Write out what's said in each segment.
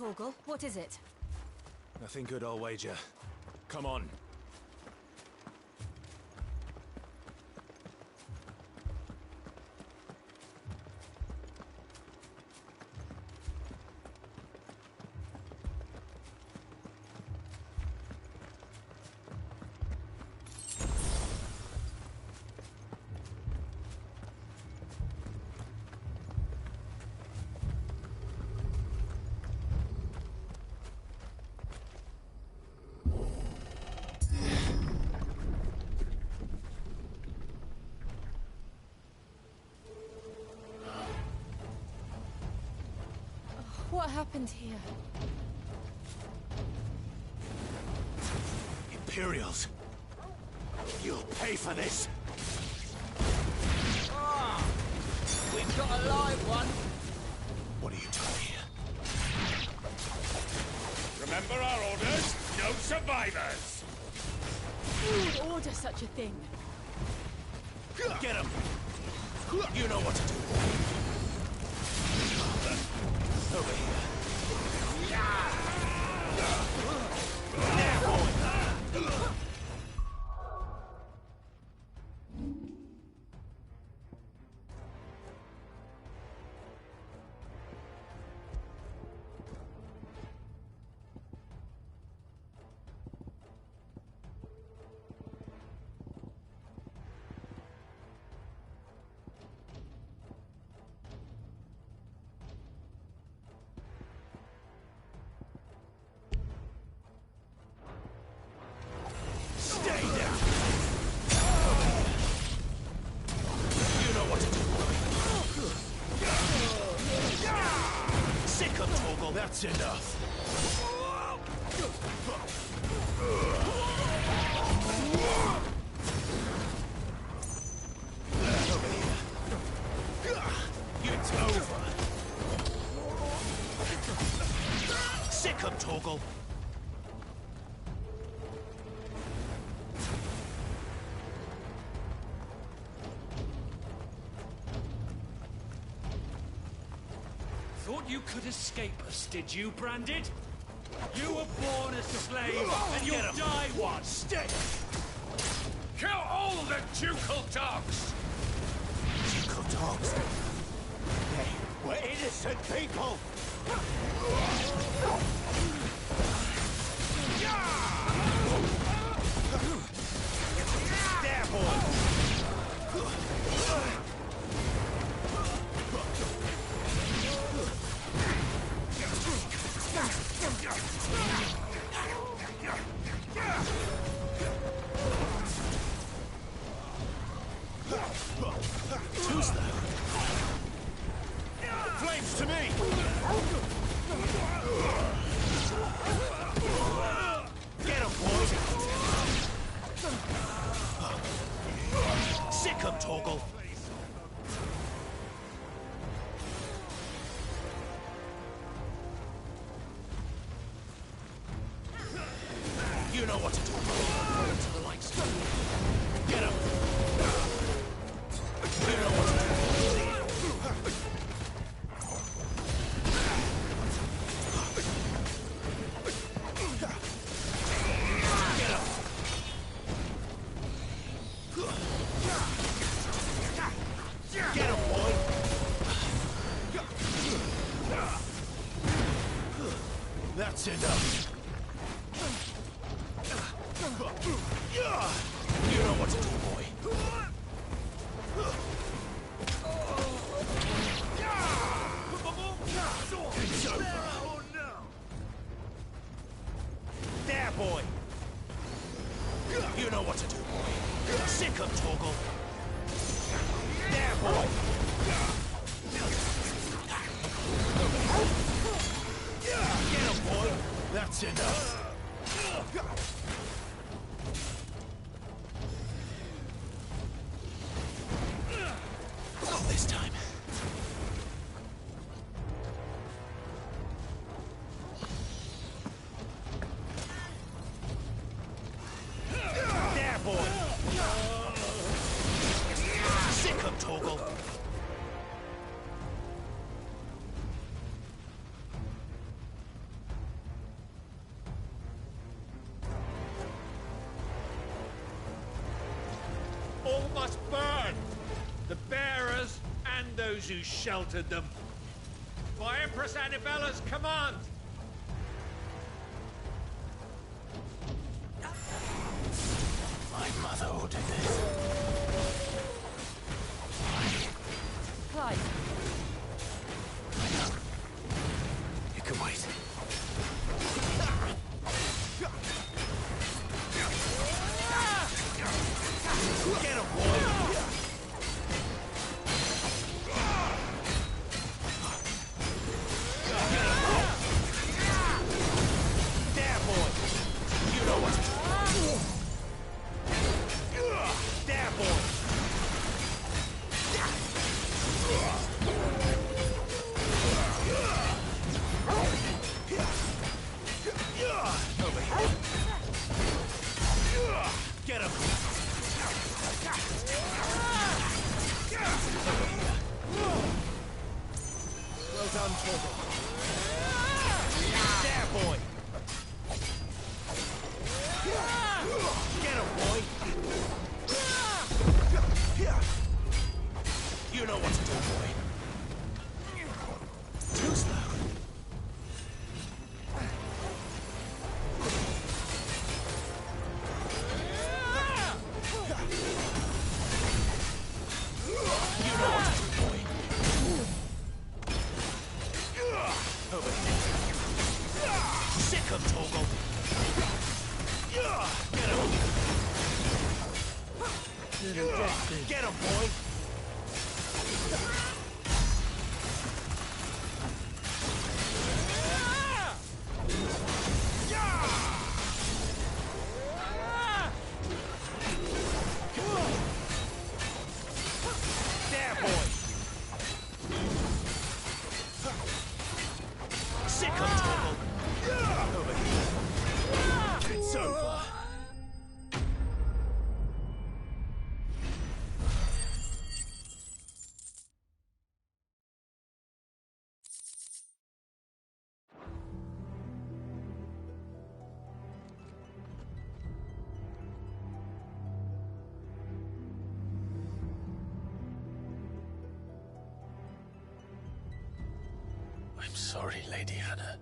Torgal, what is it? Nothing good, I'll wager. Come on. What happened here? Imperials! You'll pay for this! Ah! We've got a live one! What are you doing here? Remember our orders? No survivors! Who would order such a thing? Get him! You know what to do. Over here. There, boy! Stay down! You know what to do. Sick of Torgal, that's enough. Over here. It's over. Sick of Torgal. Thought you could escape us, did you, Branded? You were born a slave, and you'll die one! Stay! Kill all the ducal dogs! Ducal dogs? We're innocent people! There, boy! Who's that? Flames to me! Get him, boys! Sick him, Torgal! You know what to do. To the lights. Get him! You know what to do. Get him! Get him, boy! That's enough. You know what to do, boy. It's over. There, boy. You know what to do, boy. Sick of Torgal. There, boy. Get him, boy. That's enough. Not this time. those who sheltered them. By Empress Annivella's command! My mother ordered this. Clive, I know. You can wait. Get him, boy! There, boy! You know what to do. There, boy! Over here. Get him! Well done, Torgal. There, boy! Get him, boy! You know what to do, boy. Too slow. You know what to do, boy. Over here. Sick him, Torgal. Get him, boy. There, boy. Sick him, Torgal. Over here. It's over. I'm sorry, Lady Hannah.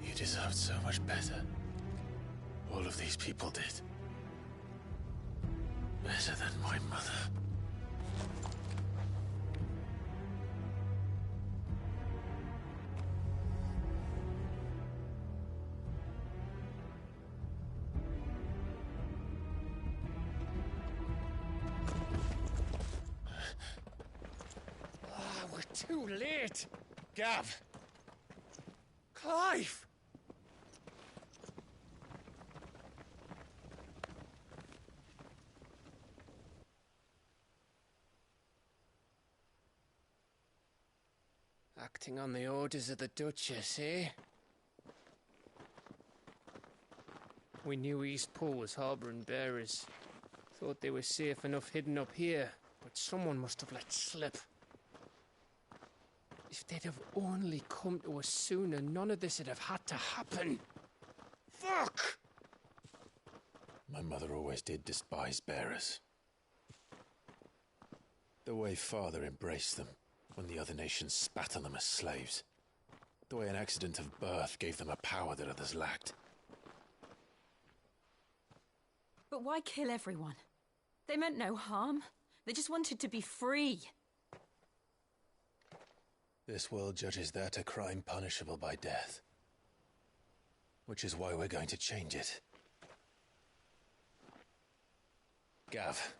You deserved so much better. All of these people did. Better than my mother. We're too late! Gav! Clive! Acting on the orders of the Duchess, eh? We knew East Pool was harbouring bearers. Thought they were safe enough hidden up here, but someone must have let slip. If they'd have only come to us sooner, none of this would have had to happen. Fuck! My mother always did despise bearers. The way Father embraced them when the other nations spat on them as slaves. The way an accident of birth gave them a power that others lacked. but why kill everyone? They meant no harm. They just wanted to be free. This world judges that a crime punishable by death. Which is why we're going to change it. Gav,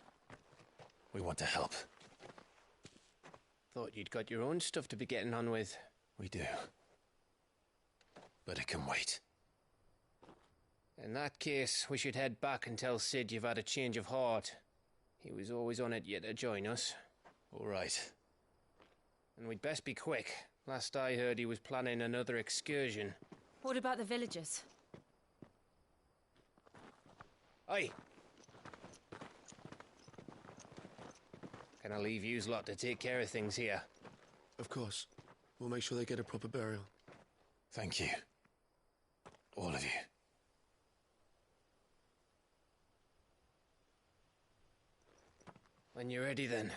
we want to help. Thought you'd got your own stuff to be getting on with. We do. But it can wait. In that case, we should head back and tell Sid you've had a change of heart. He was always on it yet to join us. All right. And we'd best be quick. Last I heard, he was planning another excursion. What about the villagers? Aye. Can I leave yous lot to take care of things here? Of course. We'll make sure they get a proper burial. Thank you. All of you. When you're ready, then.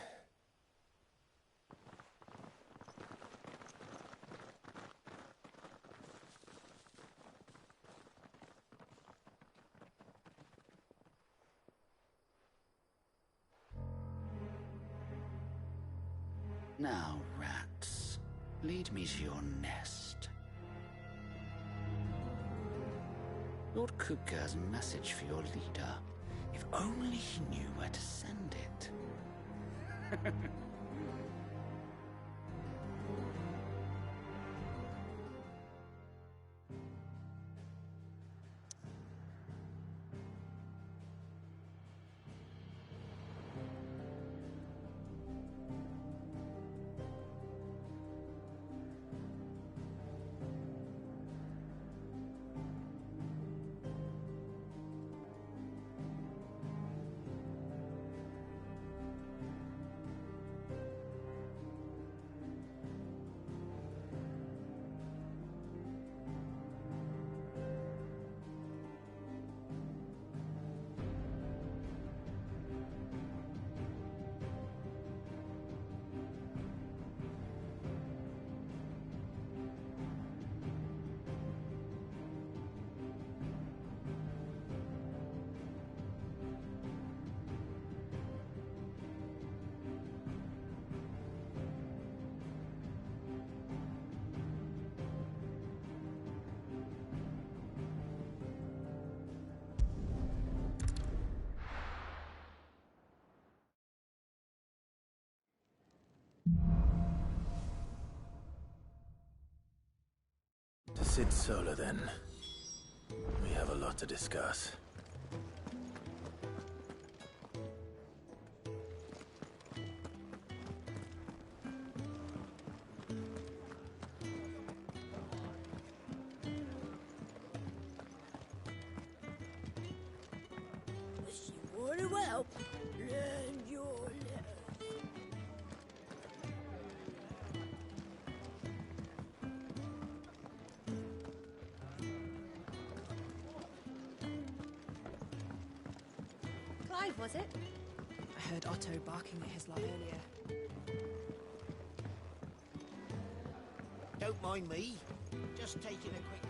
Now, rats, lead me to your nest. Lord Kupka has a message for your leader. If only he knew where to send it. To Sid Solar, then. We have a lot to discuss. If you want to help, learn your letters. Clive, was it? I heard Otto barking at his lot earlier. Don't mind me. Just taking a quick...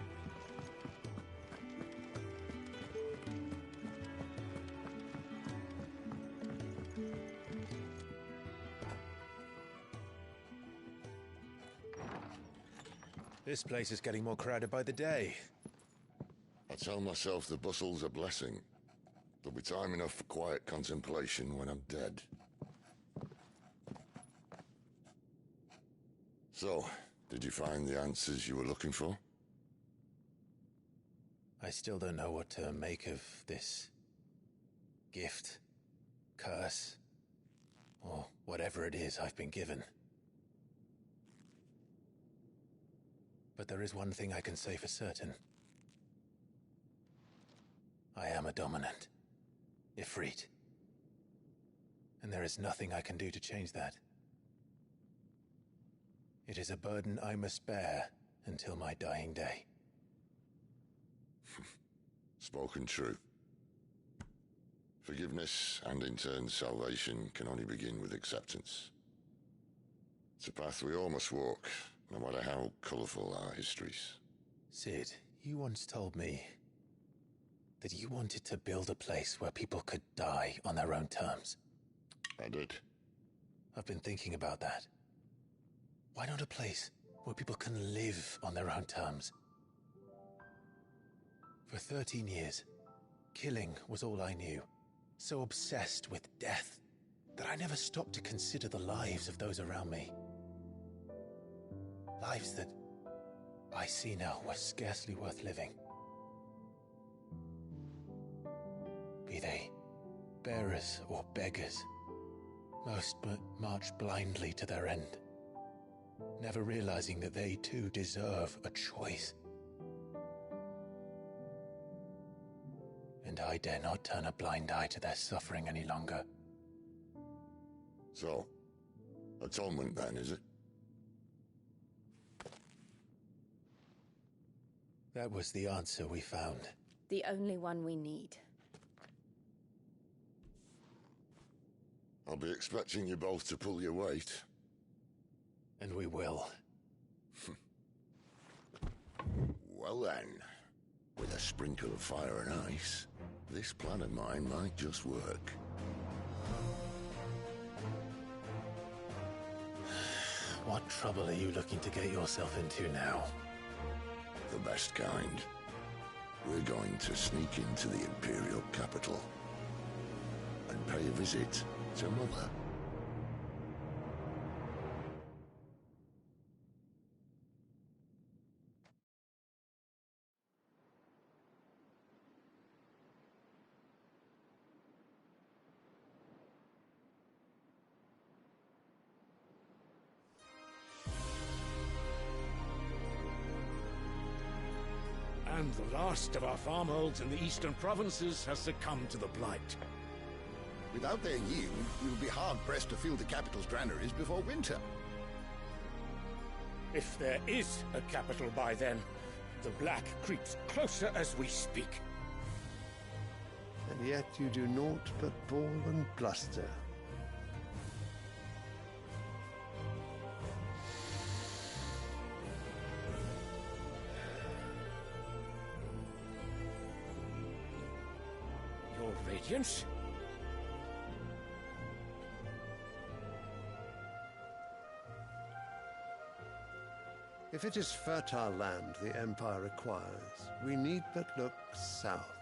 This place is getting more crowded by the day. I tell myself the bustle's a blessing. There'll be time enough for quiet contemplation when I'm dead. So, did you find the answers you were looking for? I still don't know what to make of this gift, curse, or whatever it is I've been given. But there is one thing I can say for certain. I am a dominant, Ifrit. And there is nothing I can do to change that. It is a burden I must bear until my dying day. Spoken true. Forgiveness, and in turn salvation, can only begin with acceptance. It's a path we all must walk, no matter how colourful our histories. Sid, you once told me that you wanted to build a place where people could die on their own terms. I did. I've been thinking about that. Why not a place where people can live on their own terms? For 13 years, killing was all I knew. So obsessed with death that I never stopped to consider the lives of those around me. Lives that I see now were scarcely worth living. Be they bearers or beggars, most march blindly to their end, never realizing that they too deserve a choice. And I dare not turn a blind eye to their suffering any longer. So, atonement then, is it? That was the answer we found. The only one we need. I'll be expecting you both to pull your weight. And we will. Well then, with a sprinkle of fire and ice, this plan of mine might just work. What trouble are you looking to get yourself into now? The best kind. We're going to sneak into the Imperial capital and pay a visit to Mother. And the last of our farmholds in the eastern provinces has succumbed to the blight. Without their yield, we will be hard-pressed to fill the capital's granaries before winter. If there is a capital by then, the black creeps closer as we speak. And yet you do naught but bawl and bluster. Your Radiance? If it is fertile land the Empire requires, we need but look south.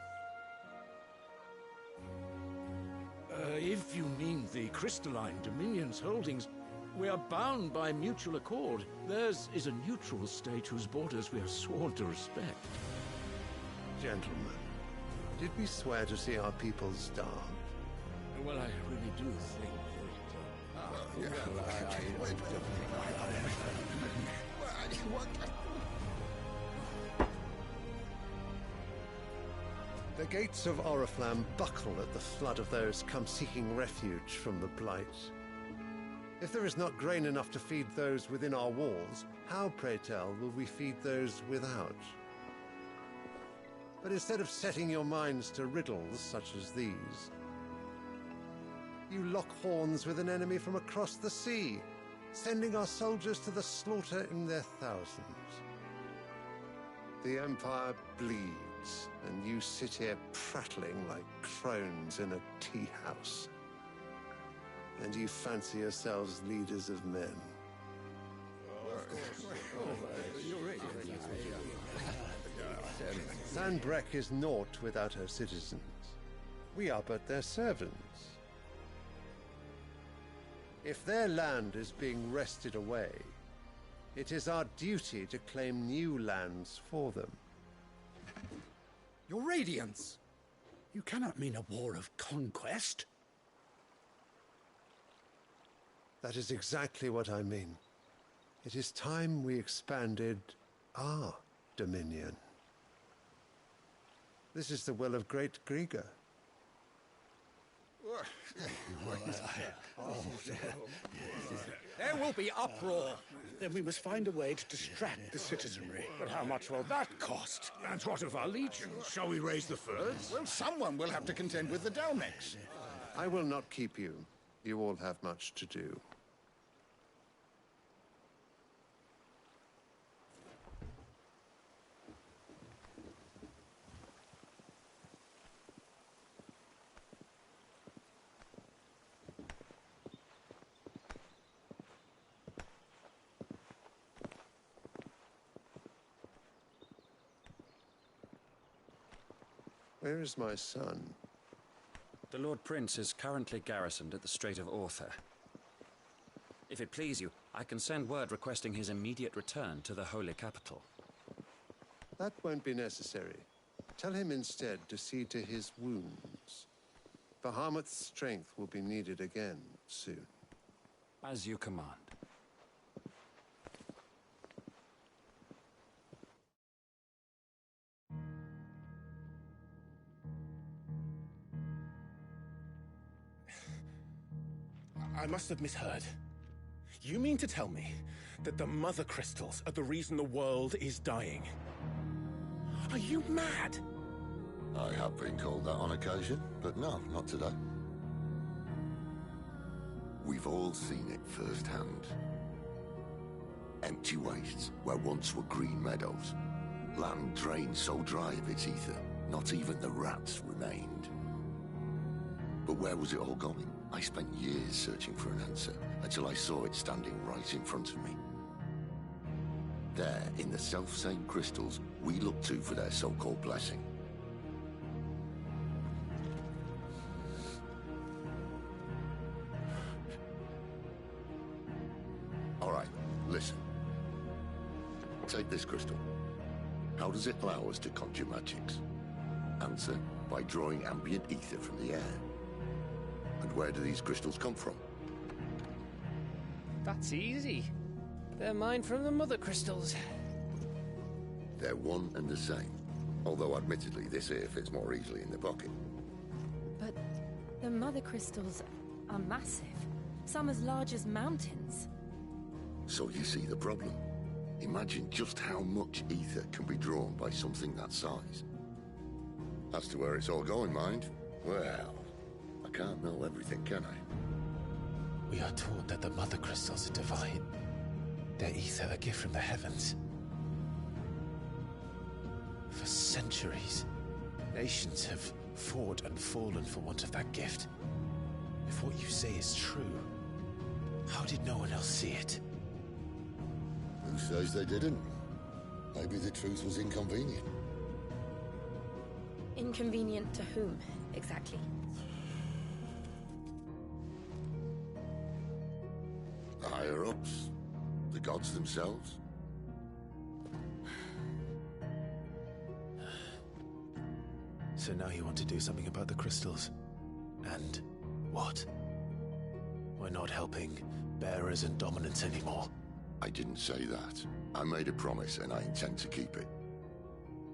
If you mean the crystalline Dominion's holdings, we are bound by mutual accord. Theirs is a neutral state whose borders we are sworn to respect. Gentlemen, did we swear to see our people starve? Well, I really do think The gates of Oriflamme buckle at the flood of those come seeking refuge from the Blight. If there is not grain enough to feed those within our walls, how, pray tell, will we feed those without? But instead of setting your minds to riddles such as these, you lock horns with an enemy from across the sea, sending our soldiers to the slaughter in their thousands. The Empire bleeds, and you sit here prattling like crones in a tea house. And you fancy yourselves leaders of men. Sanbreque is naught without her citizens. We are but their servants. If their land is being wrested away, it is our duty to claim new lands for them. Your Radiance! You cannot mean a war of conquest. That is exactly what I mean. It is time we expanded our dominion. This is the will of great Grieger. There will be uproar. Then we must find a way to distract the citizenry. But how much will that cost? And what of our legions? Shall we raise the furs? Well, someone will have to contend with the Dalmex. I will not keep you. You all have much to do. Where is my son? The Lord Prince is currently garrisoned at the Strait of Author. If it please you, I can send word requesting his immediate return to the Holy Capital. That won't be necessary. Tell him instead to see to his wounds. Bahamut's strength will be needed again soon. As you command. I must have misheard. You mean to tell me that the Mother Crystals are the reason the world is dying? Are you mad? I have been called that on occasion, but no, not today. We've all seen it firsthand. Empty wastes where once were green meadows. Land drained so dry of its ether, not even the rats remained. But where was it all going? I spent years searching for an answer, until I saw it standing right in front of me. There, in the self-same crystals we look to for their so-called blessing. All right, listen. Take this crystal. How does it allow us to conjure magics? Answer, by drawing ambient ether from the air. And where do these crystals come from? That's easy. They're mine from the mother crystals. They're one and the same. Although admittedly this here fits more easily in the pocket. But the mother crystals are massive. Some as large as mountains. So you see the problem. Imagine just how much ether can be drawn by something that size. As to where it's all going, mind? Well, I can't know everything, can I? We are taught that the mother crystals are divine. Their ether a gift from the heavens. For centuries, nations have fought and fallen for want of that gift. If what you say is true, how did no one else see it? Who says they didn't? Maybe the truth was inconvenient. Inconvenient to whom, exactly? The higher-ups? The gods themselves? So now you want to do something about the crystals? And what? We're not helping bearers and dominants anymore. I didn't say that. I made a promise and I intend to keep it.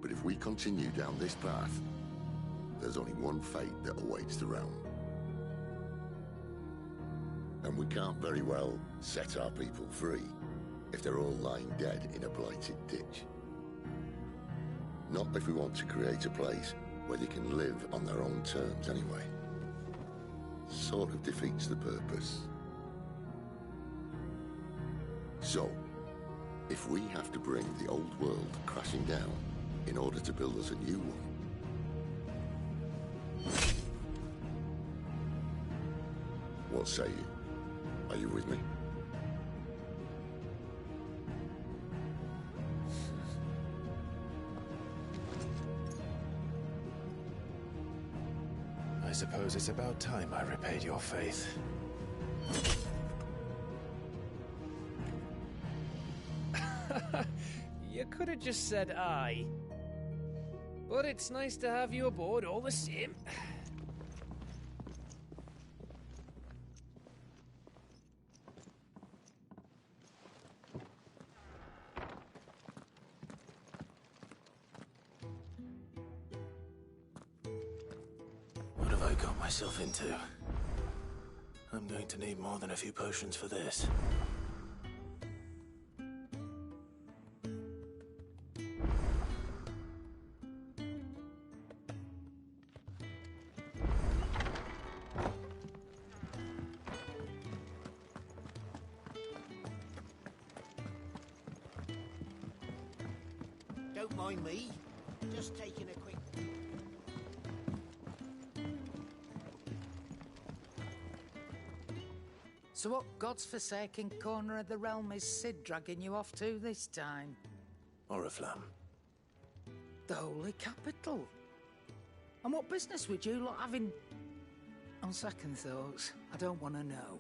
But if we continue down this path, there's only one fate that awaits the realm. And we can't very well set our people free if they're all lying dead in a blighted ditch. Not if we want to create a place where they can live on their own terms anyway. Sort of defeats the purpose. So, if we have to bring the old world crashing down in order to build us a new one, what say you? Are you with me? I suppose it's about time I repaid your faith. You could have just said aye. But it's nice to have you aboard all the same. What have I got myself into? I'm going to need more than a few potions for this. Don't mind me. Just taking a quick... So what God's forsaken corner of the realm is Sid dragging you off to this time? Oriflamme. The Holy Capital. And what business would you lot having... On second thoughts, I don't want to know.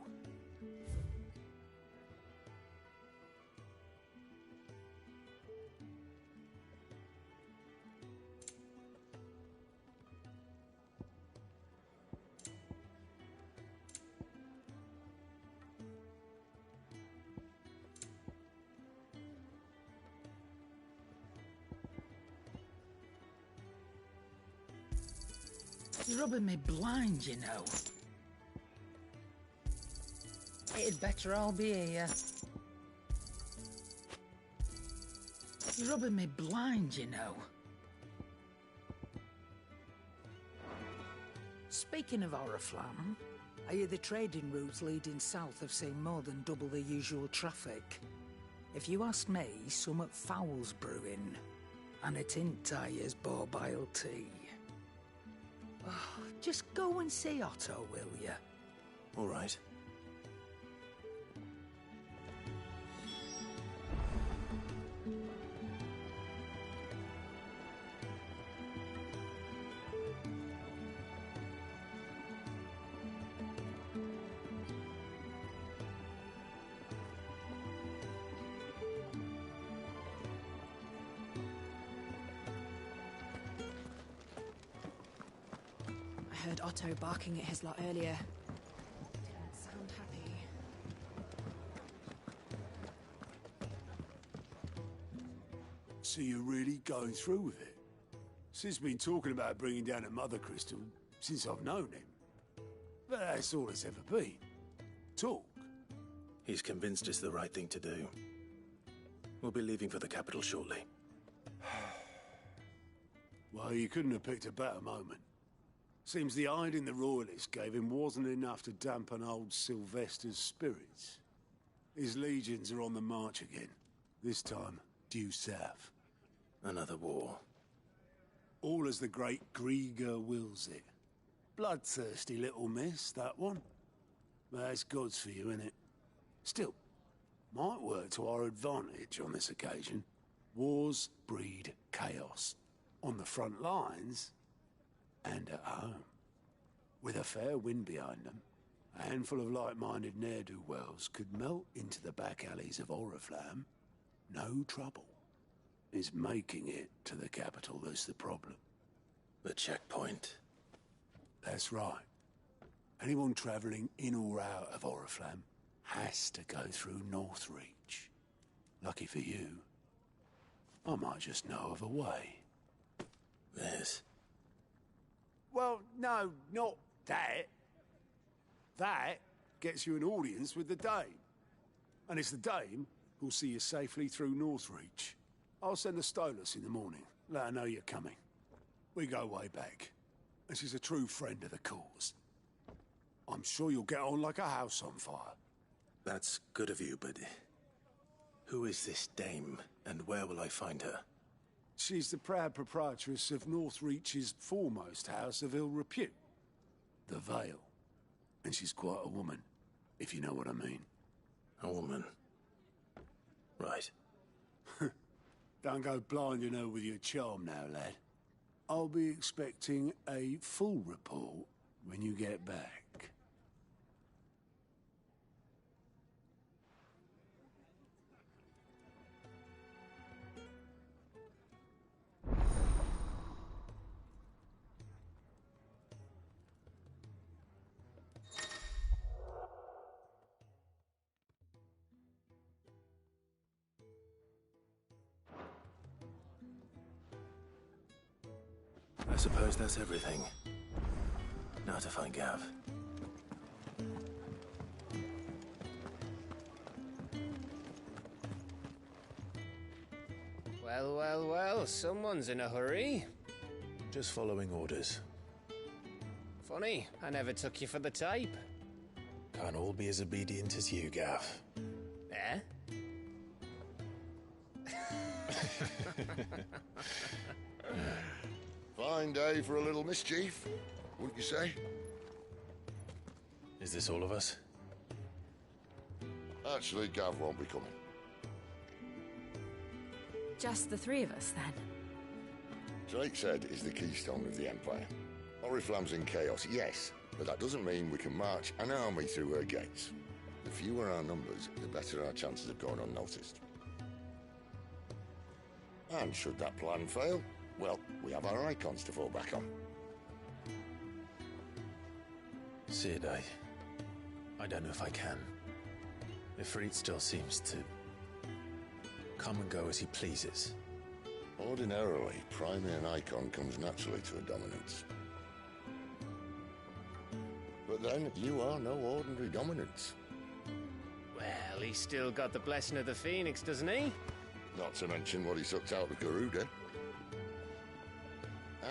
It's rubbing me blind, you know. It'd better all be here. It's rubbing me blind, you know. Speaking of Oriflamme, I hear the trading routes leading south have seen more than double the usual traffic. If you ask me, summat foul's brewing. And it ain't Tyre's borbile tea. Oh, just go and see Otto, will you? All right. I heard Otto barking at his lot earlier. Didn't sound happy. So you're really going through with it? Sid's been talking about bringing down a Mother Crystal since I've known him. But that's all it's ever been. Talk. He's convinced it's the right thing to do. We'll be leaving for the capital shortly. Well, you couldn't have picked a better moment. Seems the hiding the Royalists gave him wasn't enough to dampen old Sylvester's spirits. His legions are on the march again, this time due south. Another war. All as the great Grieger wills it. Bloodthirsty little miss, that one. But that's God's for you, innit? Still, might work to our advantage on this occasion. Wars breed chaos. On the front lines, and at home. With a fair wind behind them, a handful of like-minded ne'er-do-wells could melt into the back alleys of Oriflamme. No trouble. It's making it to the capital that's the problem. The checkpoint. That's right. Anyone travelling in or out of Oriflamme has to go through Northreach. Lucky for you, I might just know of a way. This? Well, no, not that. That gets you an audience with the Dame. And it's the Dame who'll see you safely through Northreach. I'll send a Stolas in the morning. Let her know you're coming. We go way back. And she's a true friend of the cause. I'm sure you'll get on like a house on fire. That's good of you, but who is this Dame, and where will I find her? She's the proud proprietress of Northreach's foremost house of ill repute, the Vale. And she's quite a woman, if you know what I mean. A woman. Right. Don't go blinding her with your charm now, lad. I'll be expecting a full report when you get back. I suppose that's everything. Now to find Gav. Well, well, well, someone's in a hurry. Just following orders. Funny, I never took you for the type. Can't all be as obedient as you, Gav. Eh? Fine day for a little mischief, wouldn't you say? Is this all of us? Actually, Gav won't be coming. Just the three of us, then? Drake is the keystone of the Empire. Oriflamme's in chaos, yes, but that doesn't mean we can march an army through her gates. The fewer our numbers, the better our chances of going unnoticed. And should that plan fail, well, we have our icons to fall back on. Sid, I don't know if I can. Ifrit still seems to come and go as he pleases. Ordinarily, priming an icon comes naturally to a dominance. But then, you are no ordinary dominance. Well, he's still got the blessing of the Phoenix, doesn't he? Not to mention what he sucked out of Garuda.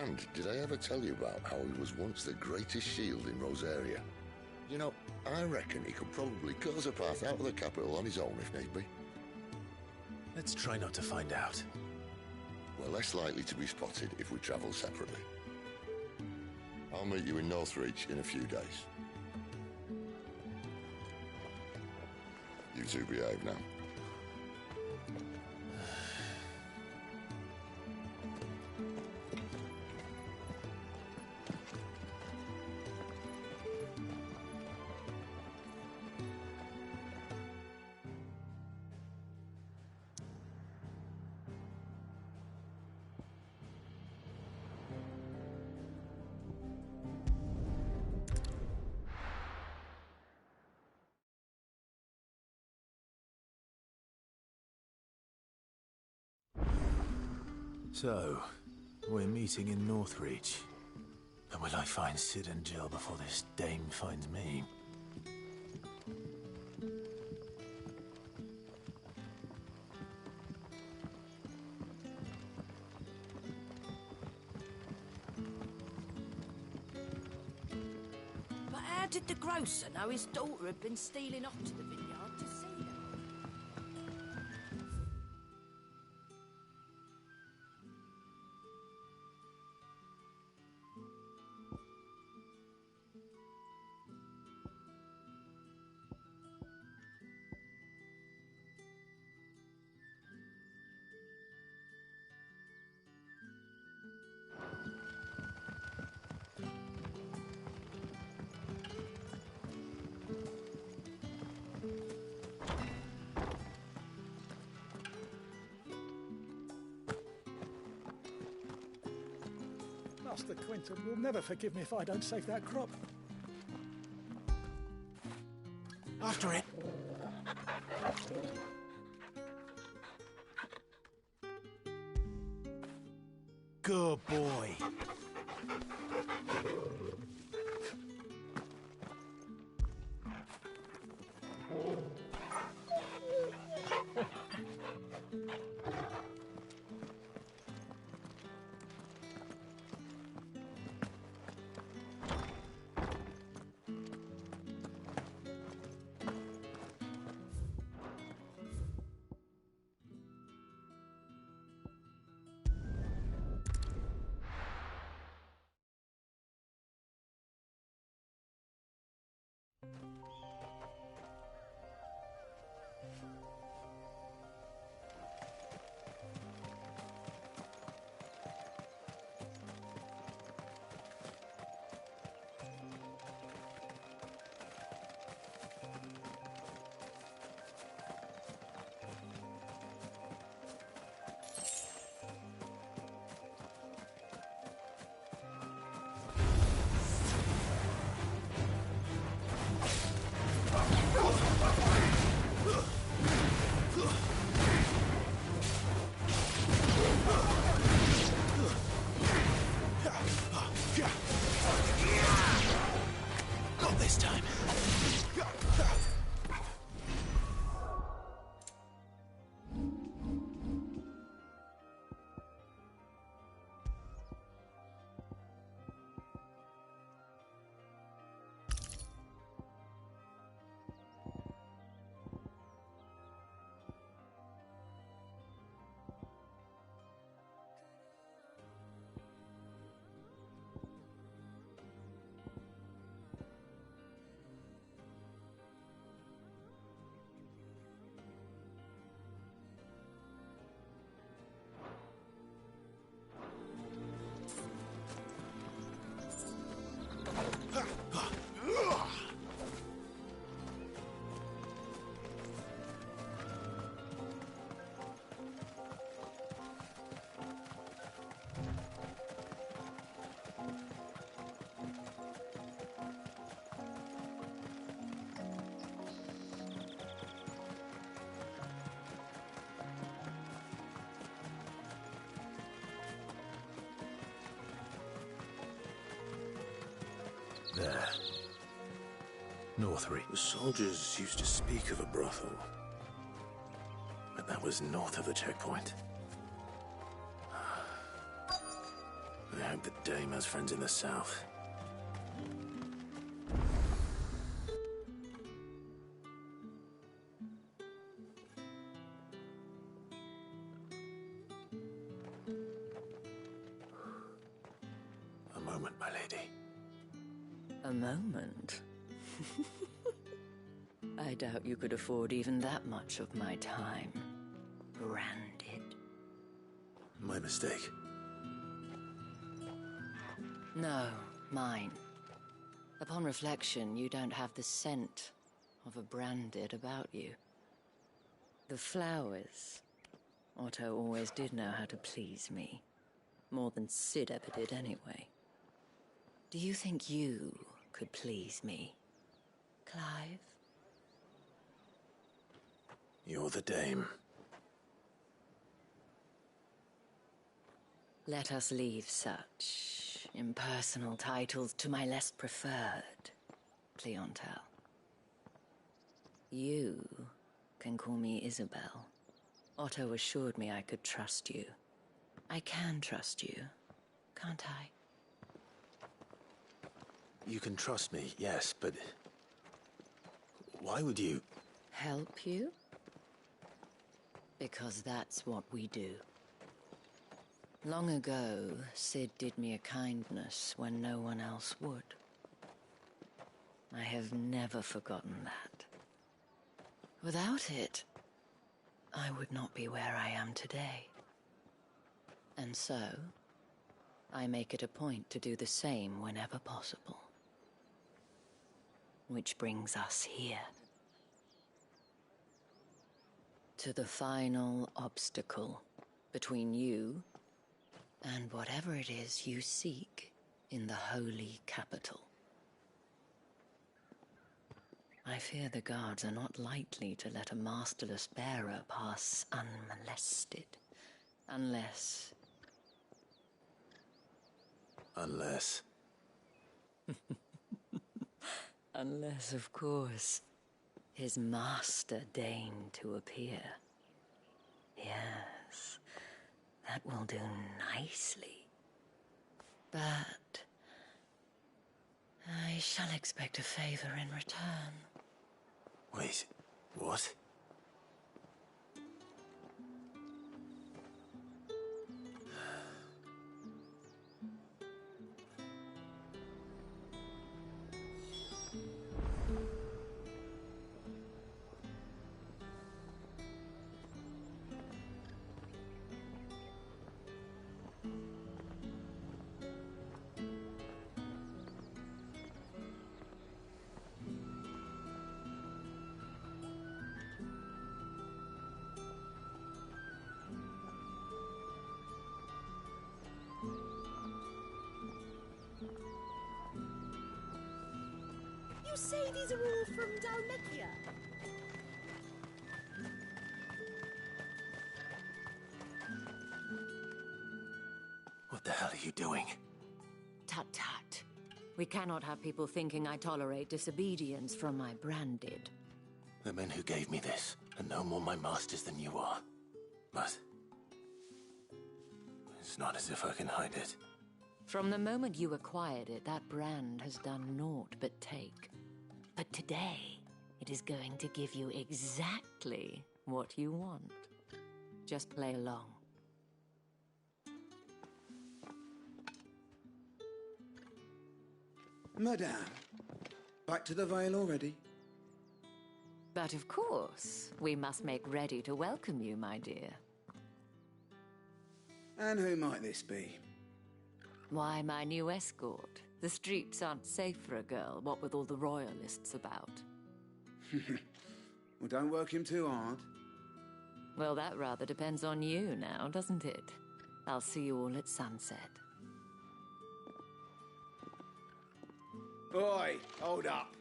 And did I ever tell you about how he was once the greatest shield in Rosaria? You know, I reckon he could probably cut us a path out of the capital on his own if need be. Let's try not to find out. We're less likely to be spotted if we travel separately. I'll meet you in Northreach in a few days. You two behave now. So, we're meeting in Northreach. But will I find Sid and Jill before this dame finds me? But how did the grocer know his daughter had been stealing off to the vineyard to see them? Master Quentin will never forgive me if I don't save that crop. After it. Good boy. Not this time. There. Northreach. The soldiers used to speak of a brothel. But that was north of the checkpoint. I hope the dame has friends in the south. moment, my lady. A moment? I doubt you could afford even that much of my time. Branded. My mistake. No, mine. Upon reflection, you don't have the scent of a branded about you. The flowers. Otto always did know how to please me. More than Sid ever did anyway. Do you think you could please me, Clive? You're the dame. Let us leave such impersonal titles to my less preferred clientele. You can call me Isabel. Otto assured me I could trust you. I can trust you, can't I? You can trust me, yes, but... why would you... Help you? Because that's what we do. Long ago, Sid did me a kindness when no one else would. I have never forgotten that. Without it, I would not be where I am today. And so, I make it a point to do the same whenever possible. Which brings us here. To the final obstacle between you and whatever it is you seek in the holy capital. I fear the guards are not likely to let a masterless bearer pass unmolested. Unless... Unless... Unless, of course, his master deigned to appear. Yes, that will do nicely. But... I shall expect a favor in return. Wait, what? You say these are all from Dalmekia? What the hell are you doing? Tut-tut. We cannot have people thinking I tolerate disobedience from my branded. The men who gave me this are no more my masters than you are. But... it's not as if I can hide it. From the moment you acquired it, that brand has done naught but take. But today, it is going to give you exactly what you want. Just play along. Madame, back to the Vale already? But of course, we must make ready to welcome you, my dear. And who might this be? Why, my new escort. The streets aren't safe for a girl, what with all the royalists about. Well, don't work him too hard. Well, that rather depends on you now, doesn't it? I'll see you all at sunset. Oi, hold up.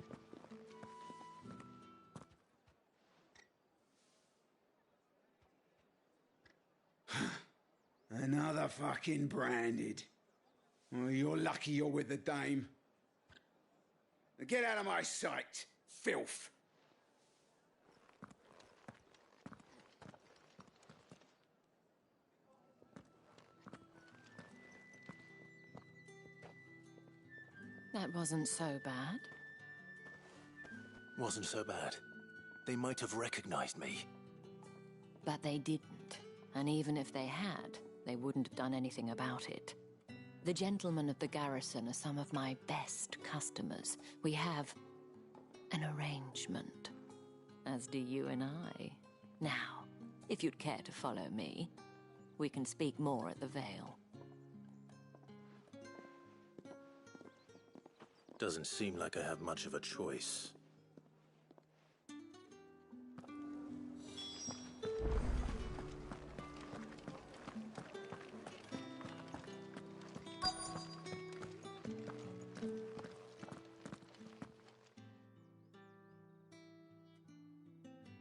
Another fucking branded. Oh, you're lucky you're with the dame. Now get out of my sight, filth. That wasn't so bad. Wasn't so bad. They might have recognized me. But they didn't. And even if they had, they wouldn't have done anything about it. The gentlemen of the garrison are some of my best customers. We have an arrangement, as do you and I. Now, if you'd care to follow me, we can speak more at the Vale. Doesn't seem like I have much of a choice.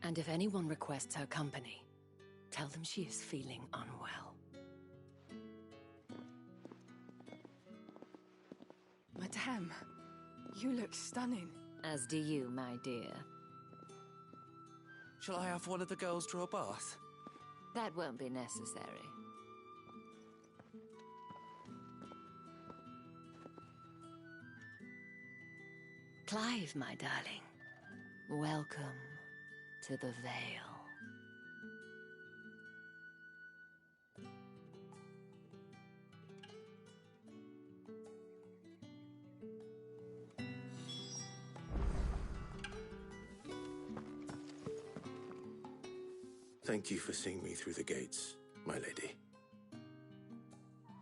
And if anyone requests her company, tell them she is feeling unwell. Madame, you look stunning. As do you, my dear. Shall I have one of the girls draw a bath? That won't be necessary. Clive, my darling. Welcome to the Vale. Thank you for seeing me through the gates, my lady.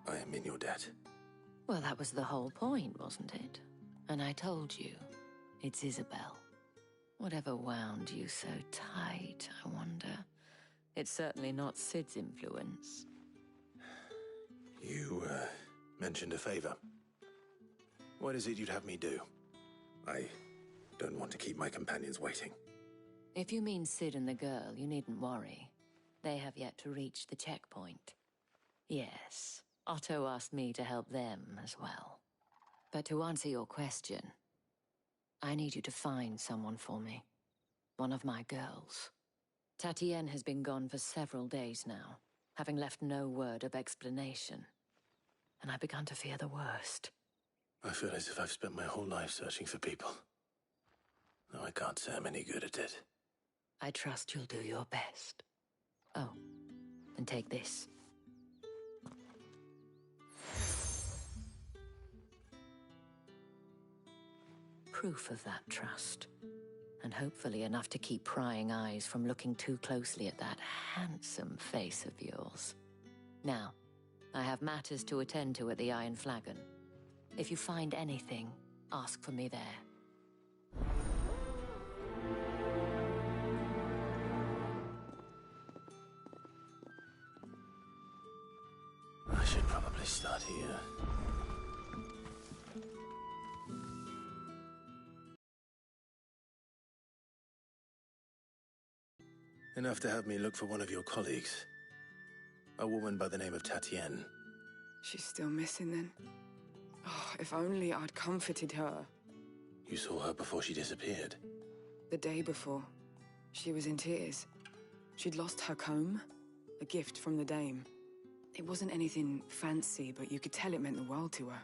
I am in your debt. Well, that was the whole point, wasn't it? And I told you, it's Isabel. Whatever wound you so tight, I wonder. It's certainly not Sid's influence. You, mentioned a favor. What is it you'd have me do? I don't want to keep my companions waiting. If you mean Sid and the girl, you needn't worry. They have yet to reach the checkpoint. Yes, Otto asked me to help them as well. But to answer your question, I need you to find someone for me. One of my girls. Tatienne has been gone for several days now, having left no word of explanation. And I've begun to fear the worst. I feel as if I've spent my whole life searching for people. No, I can't say I'm any good at it. I trust you'll do your best. Oh, and take this. Proof of that trust. And hopefully enough to keep prying eyes from looking too closely at that handsome face of yours. Now, I have matters to attend to at the Iron Flagon. If you find anything, ask for me there. I should probably start here. Enough to have me look for one of your colleagues. A woman by the name of Tatienne. She's still missing then. Oh, if only I'd comforted her. You saw her before she disappeared? The day before. She was in tears. She'd lost her comb, a gift from the dame. It wasn't anything fancy, but you could tell it meant the world to her.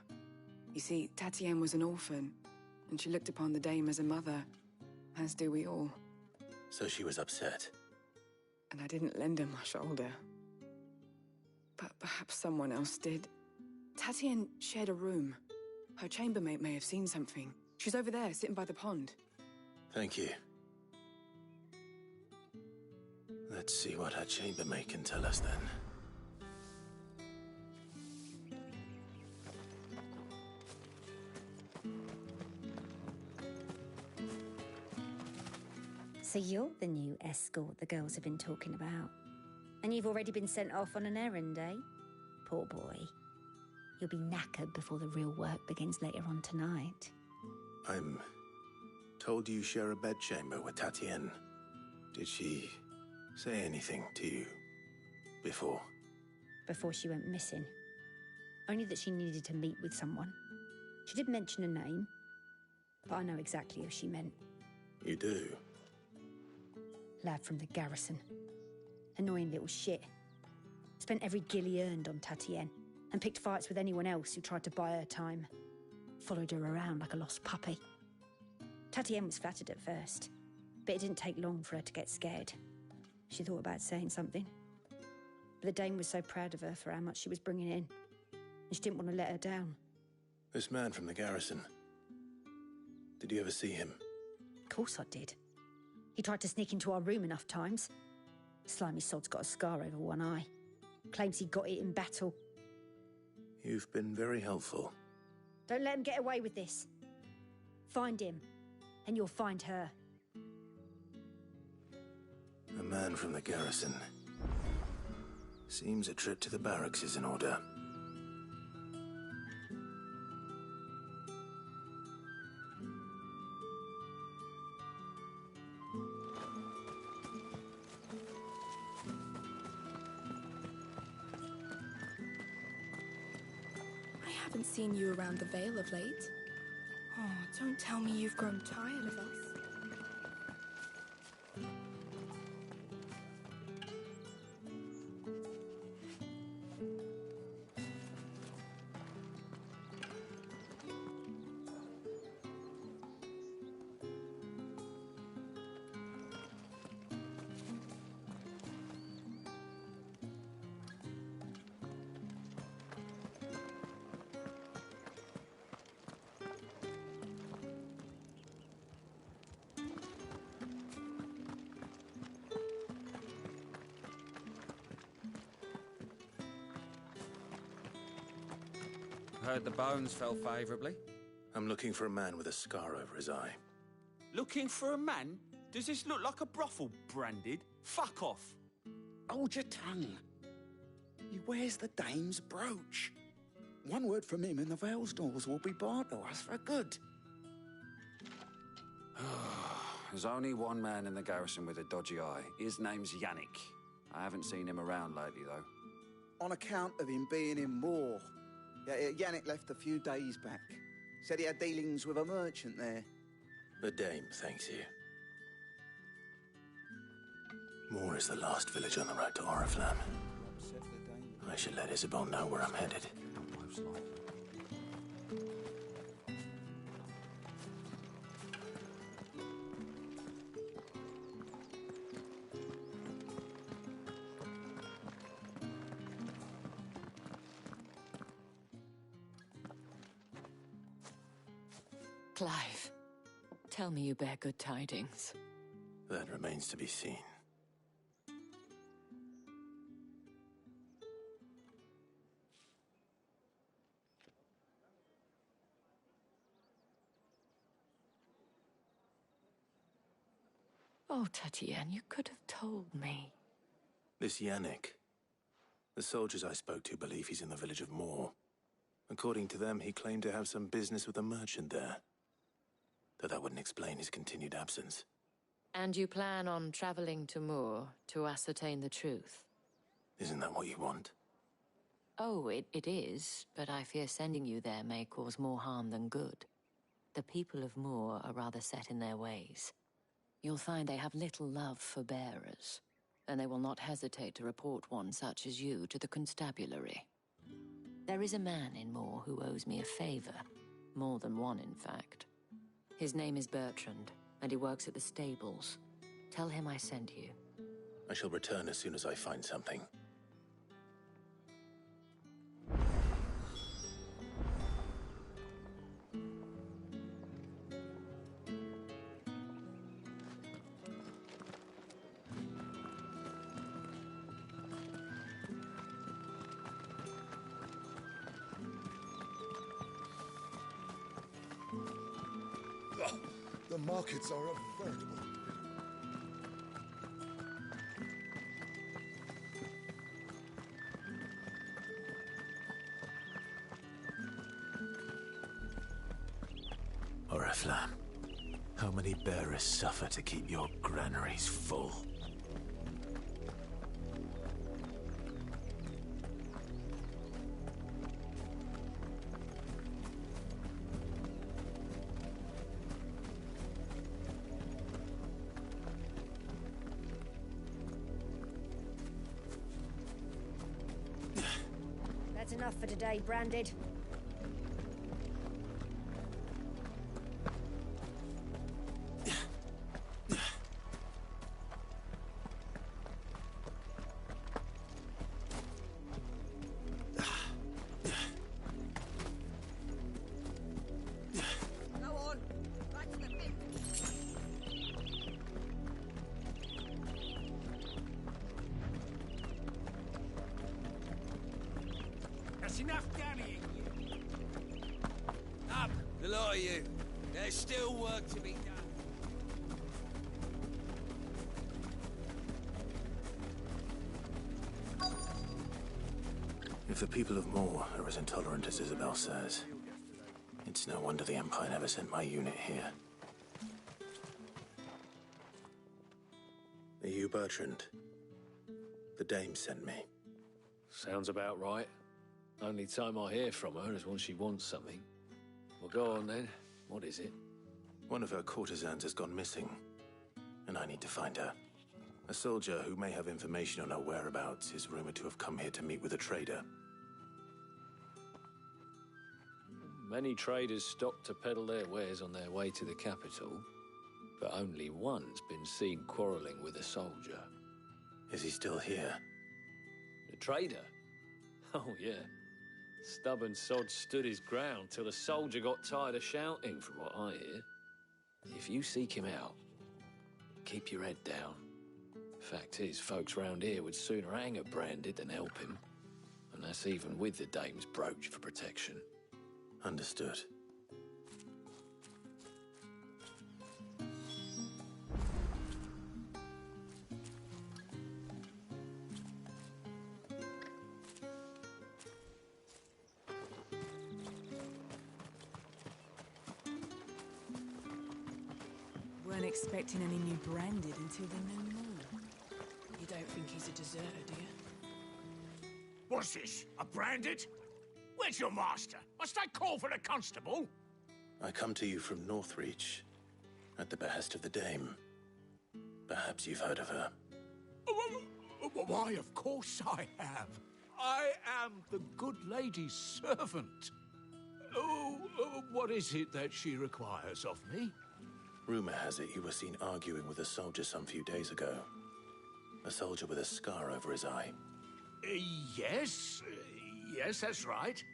You see, Tatienne was an orphan, and she looked upon the dame as a mother, as do we all. So she was upset. And I didn't lend her my shoulder. But perhaps someone else did. Tatienne shared a room. Her chambermaid may have seen something. She's over there, sitting by the pond. Thank you. Let's see what her chambermaid can tell us then. So you're the new escort the girls have been talking about. And you've already been sent off on an errand, eh? Poor boy. You'll be knackered before the real work begins later on tonight. I'm told you share a bedchamber with Tatienne. Did she say anything to you before? Before she went missing. Only that she needed to meet with someone. She did mention a name, but I know exactly who she meant. You do? Lad from the garrison. Annoying little shit. Spent every guil he earned on Tatienne, and picked fights with anyone else who tried to buy her time. Followed her around like a lost puppy. Tatienne was flattered at first, but it didn't take long for her to get scared. She thought about saying something. But the dame was so proud of her for how much she was bringing in. and she didn't want to let her down. This man from the garrison. Did you ever see him? Of course I did. He tried to sneak into our room enough times. Slimy sod's got a scar over one eye. Claims he got it in battle. You've been very helpful. Don't let him get away with this. Find him, and you'll find her. A man from the garrison. Seems a trip to the barracks is in order. I haven't seen you around the Vale of late. Oh, don't tell me you've grown tired of us. Heard the bones fell favourably. I'm looking for a man with a scar over his eye. Looking for a man? Does this look like a brothel, Branded? Fuck off. Hold your tongue. He wears the dame's brooch. One word from him and the Vale's doors will be barred to us for good. There's only one man in the garrison with a dodgy eye. His name's Yannick. I haven't seen him around lately, though. On account of him being in Moor. Yeah, Yannick left a few days back. Said he had dealings with a merchant there. The dame thanks you. Moor is the last village on the road to Oriflamme. I should let Isabel know where I'm headed. Clive, tell me you bear good tidings. That remains to be seen. Oh, Tatienne, you could have told me. This Yannick. The soldiers I spoke to believe he's in the village of Moor. According to them, he claimed to have some business with a merchant there. Though that wouldn't explain his continued absence. And you plan on traveling to Moor to ascertain the truth? Isn't that what you want? Oh, it is, but I fear sending you there may cause more harm than good. The people of Moor are rather set in their ways. You'll find they have little love for bearers, and they will not hesitate to report one such as you to the constabulary. There is a man in Moor who owes me a favor. More than one, in fact. His name is Bertrand, and he works at the stables. Tell him I sent you. I shall return as soon as I find something. The markets are a veritable... Oriflamme, how many bearers suffer to keep your granaries full? That's enough for today, Branded. us enough dallying. Up, the lot of you. There's still work to be done. If the people of Moor are as intolerant as Isabel says, it's no wonder the Empire never sent my unit here. Are you Bertrand? The dame sent me. Sounds about right. Only time I hear from her is when she wants something. Well, go on then. What is it? One of her courtesans has gone missing, and I need to find her. A soldier who may have information on her whereabouts is rumored to have come here to meet with a trader. Many traders stop to peddle their wares on their way to the capital, but only one's been seen quarreling with a soldier. Is he still here? The trader? Oh, yeah. Stubborn sod stood his ground till the soldier got tired of shouting, from what I hear. If you seek him out, keep your head down. Fact is, folks round here would sooner hang a branded than help him. And that's even with the dame's brooch for protection. Understood. Weren't expecting any new branded until the new moon. You don't think he's a deserter, do you? What's this? A branded? Where's your master? Must I call for the constable? I come to you from Northreach, at the behest of the dame. Perhaps you've heard of her. Why, of course I have. I am the good lady's servant. What is it that she requires of me? Rumor has it you were seen arguing with a soldier some few days ago. A soldier with a scar over his eye. Yes, that's right.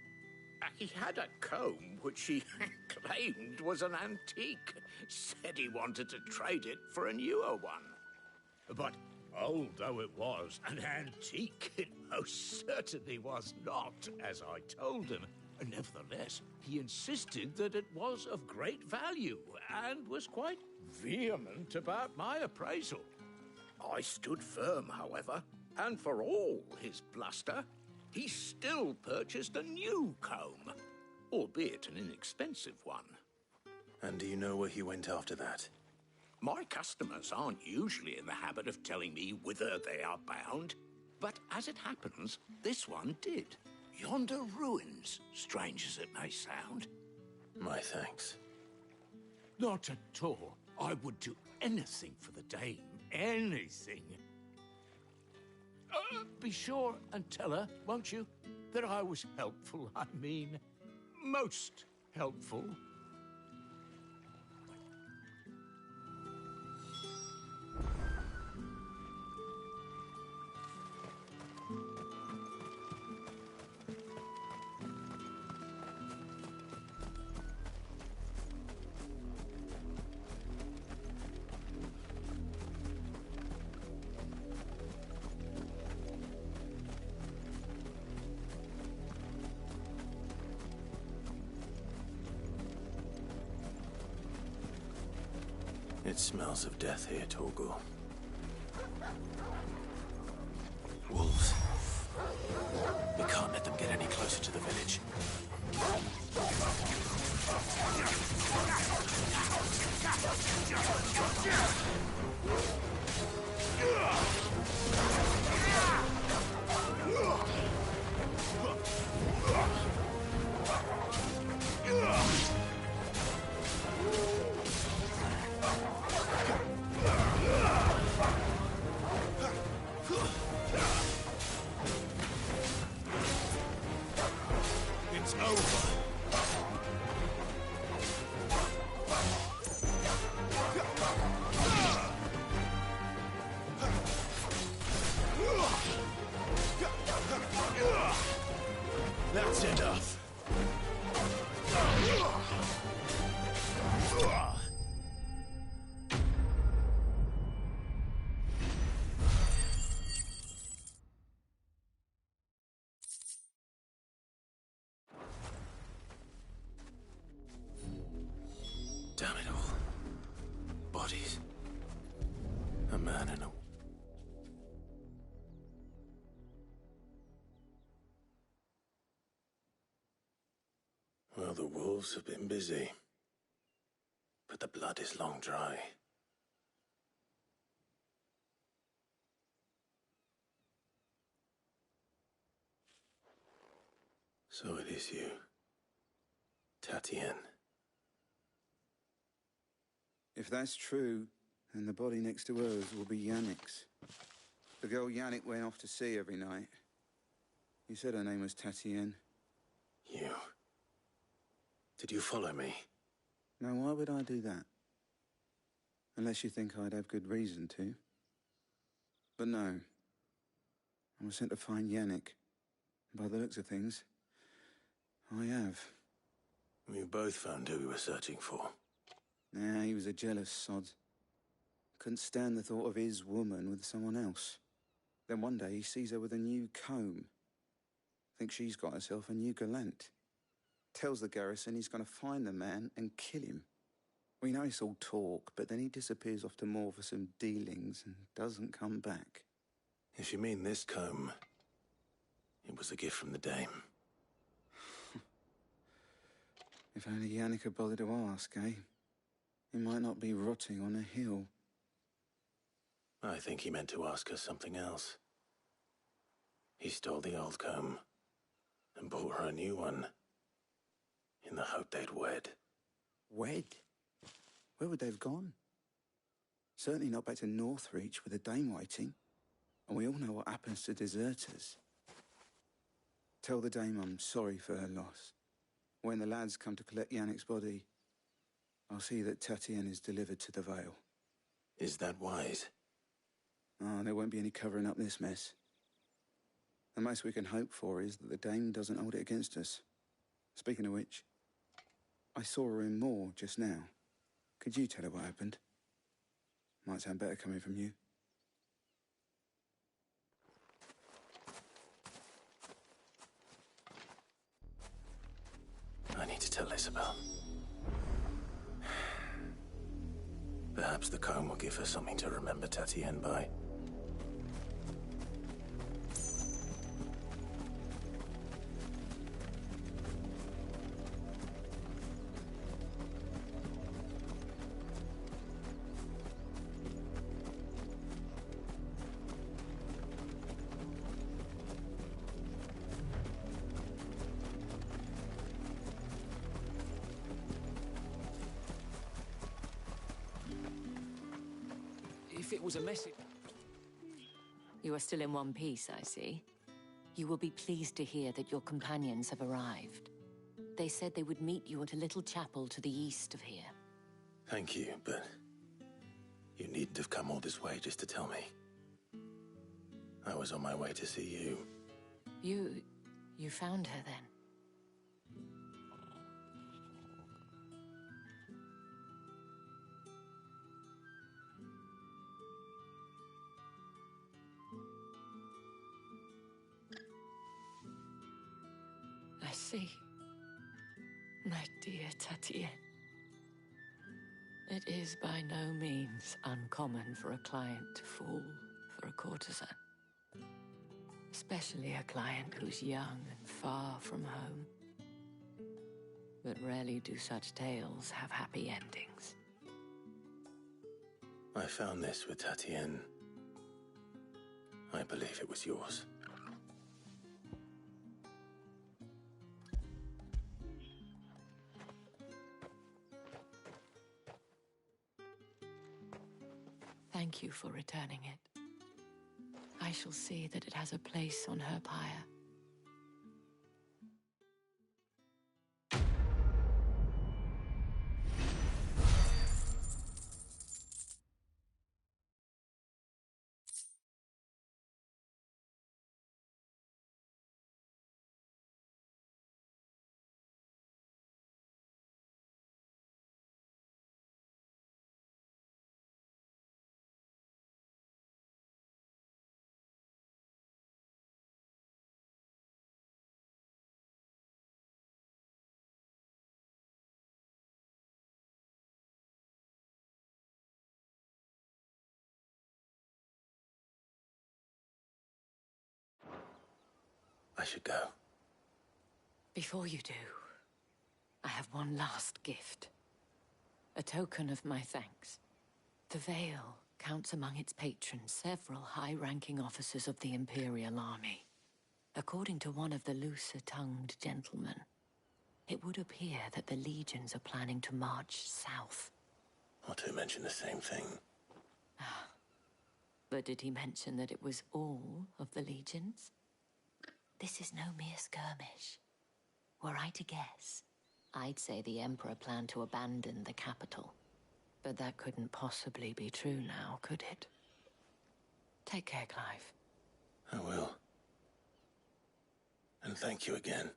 He had a comb which he claimed was an antique. Said he wanted to trade it for a newer one. But old though it was, an antique it most certainly was not, as I told him. Nevertheless, he insisted that it was of great value and was quite vehement about my appraisal. I stood firm, however, and for all his bluster, he still purchased a new comb, albeit an inexpensive one. And do you know where he went after that? My customers aren't usually in the habit of telling me whither they are bound, but as it happens, this one did. Yonder ruins, strange as it may sound. My thanks. Not at all. I would do anything for the dame. Anything. Be sure and tell her, won't you, that I was helpful. I mean, most helpful. It smells of death here, Torgor. Wolves. We can't let them get any closer to the village. the wolves have been busy. But the blood is long dry. So it is you, Tatien. If that's true, then the body next to hers will be Yannick's. The girl Yannick went off to sea every night. You said her name was Tatien. You... Did you follow me? Now, why would I do that? Unless you think I'd have good reason to. But no. I was sent to find Yannick. By the looks of things, I have. We both found who we were searching for. Nah, he was a jealous sod. Couldn't stand the thought of his woman with someone else. Then one day he sees her with a new comb. Thinks she's got herself a new gallant. Tells the garrison he's going to find the man and kill him. We know it's all talk, but then he disappears off to Moor for some dealings and doesn't come back. If you mean this comb, it was a gift from the dame. If only Yannick had bothered to ask, eh? He might not be rotting on a hill. I think he meant to ask her something else. He stole the old comb and bought her a new one in the hope they'd wed. Wed? Where would they have gone? Certainly not back to Northreach with a dame waiting. And we all know what happens to deserters. Tell the dame I'm sorry for her loss. When the lads come to collect Yannick's body, I'll see that Tatien is delivered to the Vale. Is that wise? Oh, there won't be any covering up this mess. The most we can hope for is that the dame doesn't hold it against us. Speaking of which, I saw her in Moor just now. Could you tell her what happened? Might sound better coming from you. I need to tell Isabel. Perhaps the comb will give her something to remember Tatien by. If it was a message... You are still in one piece, I see. You will be pleased to hear that your companions have arrived. They said they would meet you at a little chapel to the east of here. Thank you, but you needn't have come all this way just to tell me. I was on my way to see you. You found her then? I see. My dear Tatien. It is by no means uncommon for a client to fall for a courtesan. Especially a client who's young and far from home. But rarely do such tales have happy endings. I found this with Tatien. I believe it was yours. Thank you for returning it. I shall see that it has a place on her pyre. I should go. Before you do, I have one last gift. A token of my thanks. The Vale counts among its patrons several high-ranking officers of the Imperial Army. According to one of the looser-tongued gentlemen, it would appear that the legions are planning to march south. Or to mention the same thing. But did he mention that it was all of the legions? This is no mere skirmish. Were I to guess, I'd say the Emperor planned to abandon the capital. But that couldn't possibly be true now, could it? Take care, Clive. I will. And thank you again.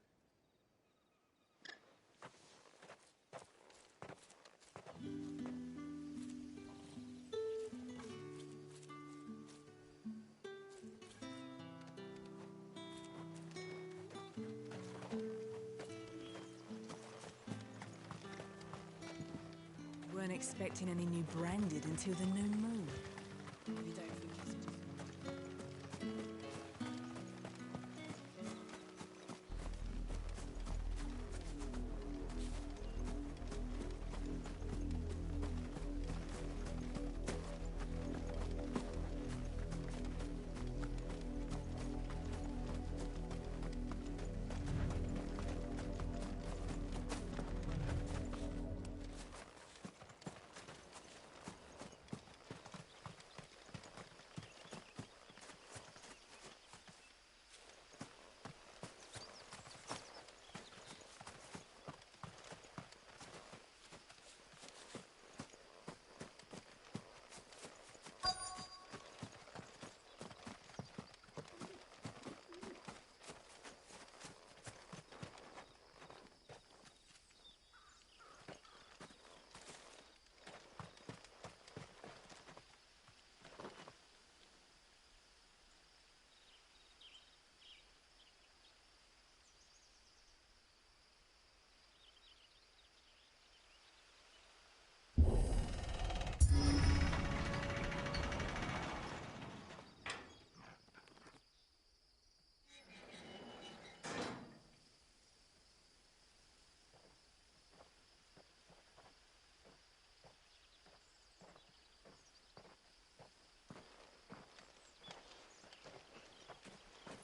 Weren't expecting any new branded until the new moon. You don't think he's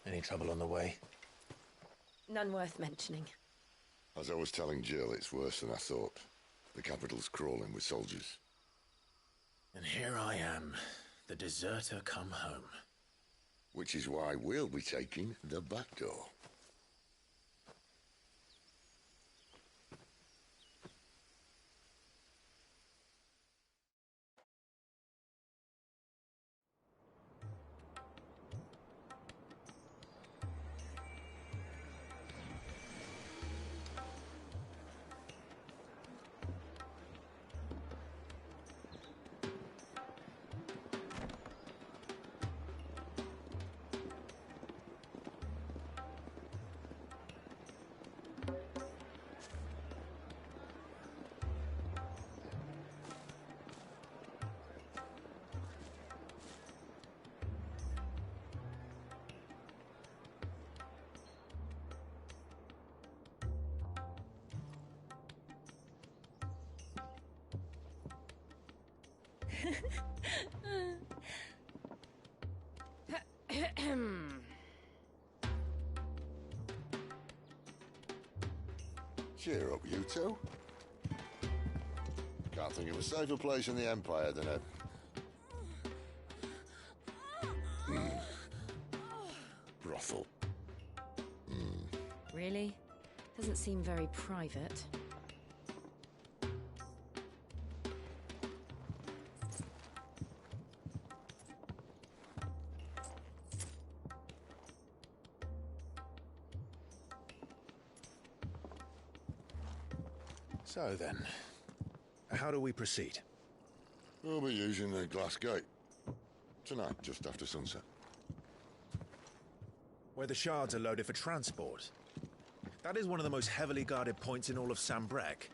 Any trouble on the way? None worth mentioning. As I was telling Jill, it's worse than I thought. The capital's crawling with soldiers. And here I am, the deserter come home. Which is why we'll be taking the back door. Cheer up, you two. Can't think of a safer place in the Empire than a... brothel. Really? Doesn't seem very private. So then, how do we proceed? We'll be using the glass gate. Tonight, just after sunset. Where the shards are loaded for transport. That is one of the most heavily guarded points in all of Sambrek.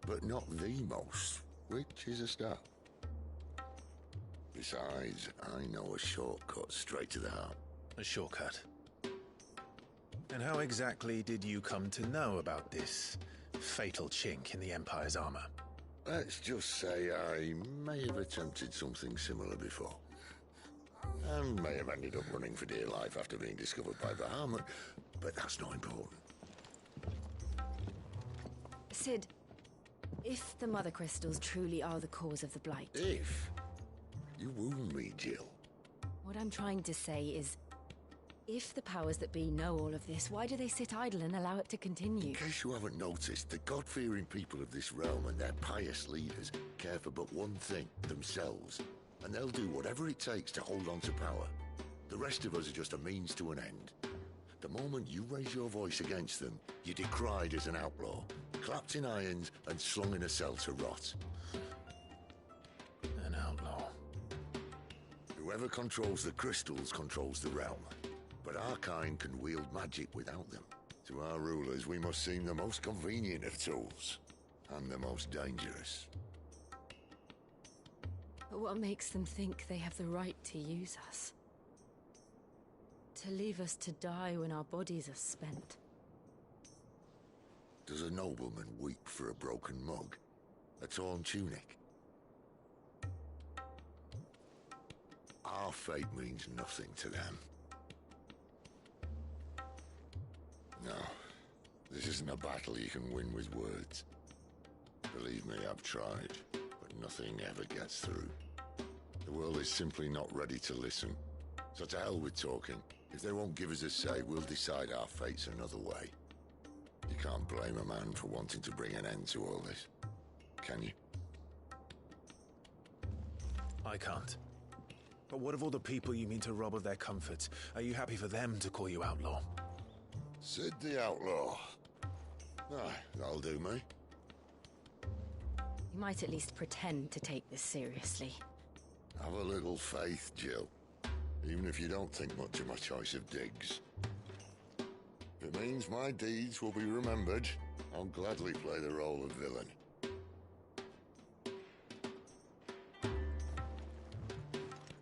But not the most, which is a start. Besides, I know a shortcut straight to the heart. A shortcut? And how exactly did you come to know about this fatal chink in the Empire's armor. Let's just say I may have attempted something similar before. And may have ended up running for dear life after being discovered by Bahamut, but that's not important. Sid, if the Mother Crystals truly are the cause of the Blight... If? You wound me, Jill. What I'm trying to say is, if the powers that be know all of this, why do they sit idle and allow it to continue? In case you haven't noticed, the God-fearing people of this realm and their pious leaders care for but one thing, themselves. And they'll do whatever it takes to hold on to power. The rest of us are just a means to an end. The moment you raise your voice against them, you're decried as an outlaw, clapped in irons and slung in a cell to rot. An outlaw. Whoever controls the crystals controls the realm. But our kind can wield magic without them. To our rulers, we must seem the most convenient of tools. And the most dangerous. But what makes them think they have the right to use us? To leave us to die when our bodies are spent? Does a nobleman weep for a broken mug? A torn tunic? Our fate means nothing to them. No, this isn't a battle you can win with words. Believe me, I've tried, but nothing ever gets through. The world is simply not ready to listen. So to hell with talking. If they won't give us a say, we'll decide our fates another way. You can't blame a man for wanting to bring an end to all this, can you? I can't. But what of all the people you mean to rob of their comforts? Are you happy for them to call you outlaw? Sid the Outlaw. Ah, that'll do me. You might at least pretend to take this seriously. Have a little faith, Jill. Even if you don't think much of my choice of digs. If it means my deeds will be remembered, I'll gladly play the role of villain.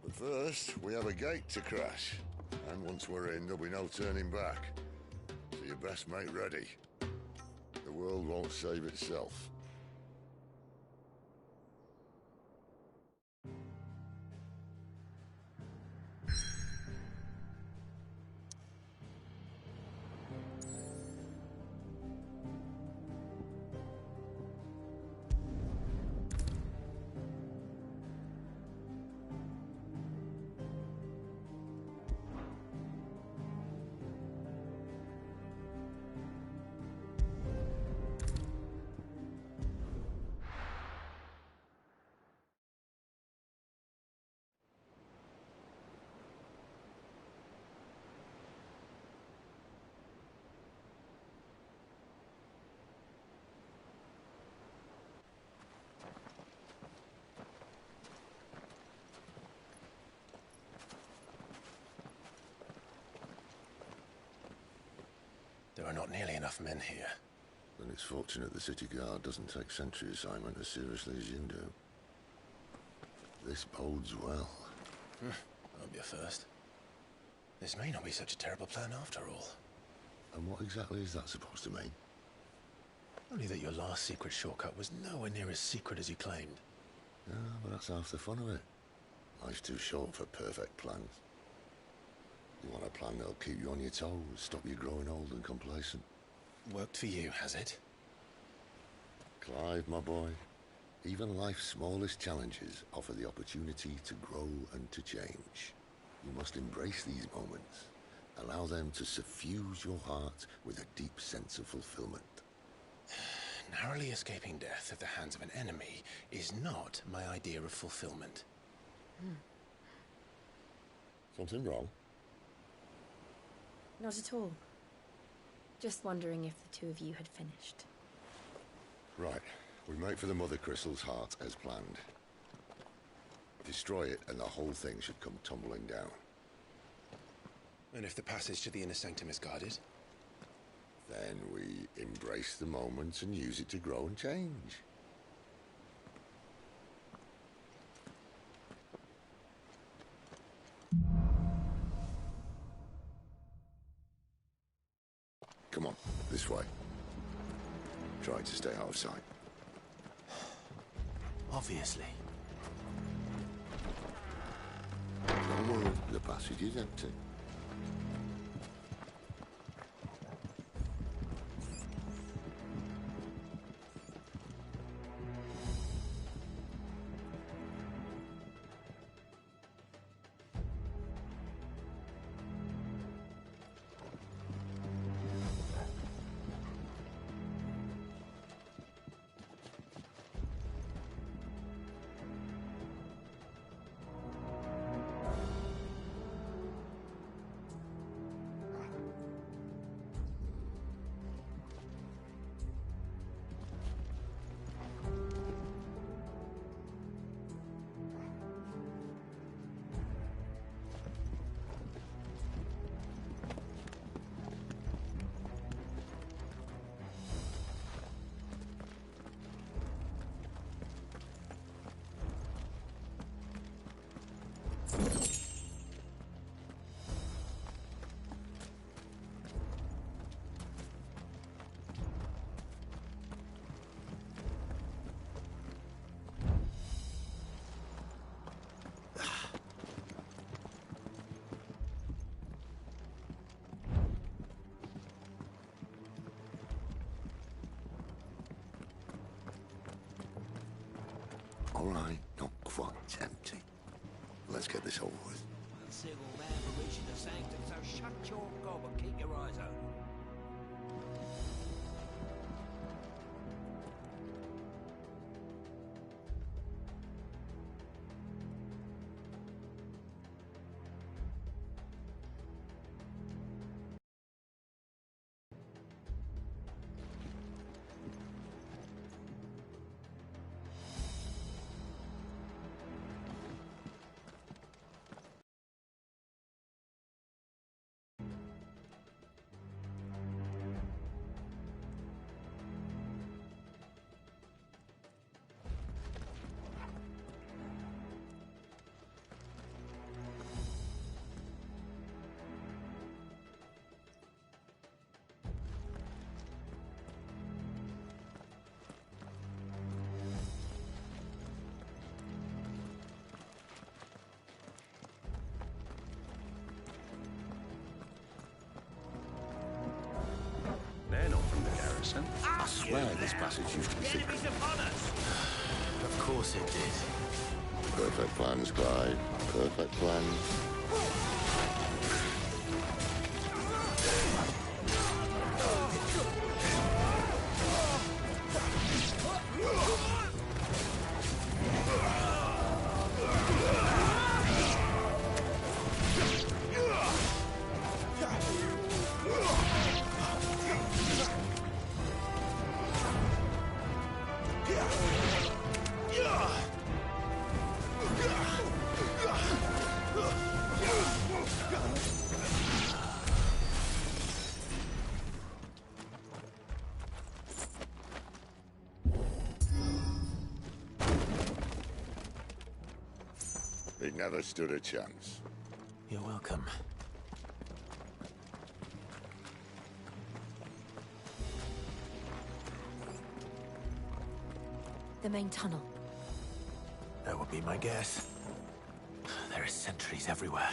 But first, we have a gate to crash. And once we're in, there'll be no turning back. So you best make ready. The world won't save itself. There are not nearly enough men here. Then it's fortunate the city guard doesn't take sentry assignment as seriously as you do. This bodes well. That'll be a first. This may not be such a terrible plan after all. And what exactly is that supposed to mean? Only that your last secret shortcut was nowhere near as secret as you claimed. Yeah, but that's half the fun of it. Life's too short for perfect plans. You want a plan that'll keep you on your toes, stop you growing old and complacent. Worked for you, has it? Clive, my boy, even life's smallest challenges offer the opportunity to grow and to change. You must embrace these moments. Allow them to suffuse your heart with a deep sense of fulfillment. Narrowly escaping death at the hands of an enemy is not my idea of fulfillment. Something wrong? Not at all. Just wondering if the two of you had finished. Right. We make for the Mother Crystal's heart as planned. Destroy it and the whole thing should come tumbling down. And if the passage to the inner sanctum is guarded? Then we embrace the moment and use it to grow and change. Come on, this way. tried to stay out of sight. Obviously. Don't worry, the passage is empty. All right, not quite empty. Let's get this over with. One single man for reaching the sanctum, so shut your gob and keep your eyes open. They're not from the garrison. I swear this passage used to be secret. Of course it did. Perfect plans, Clyde. Perfect plans. They never stood a chance. You're welcome. The main tunnel. That would be my guess. There are sentries everywhere.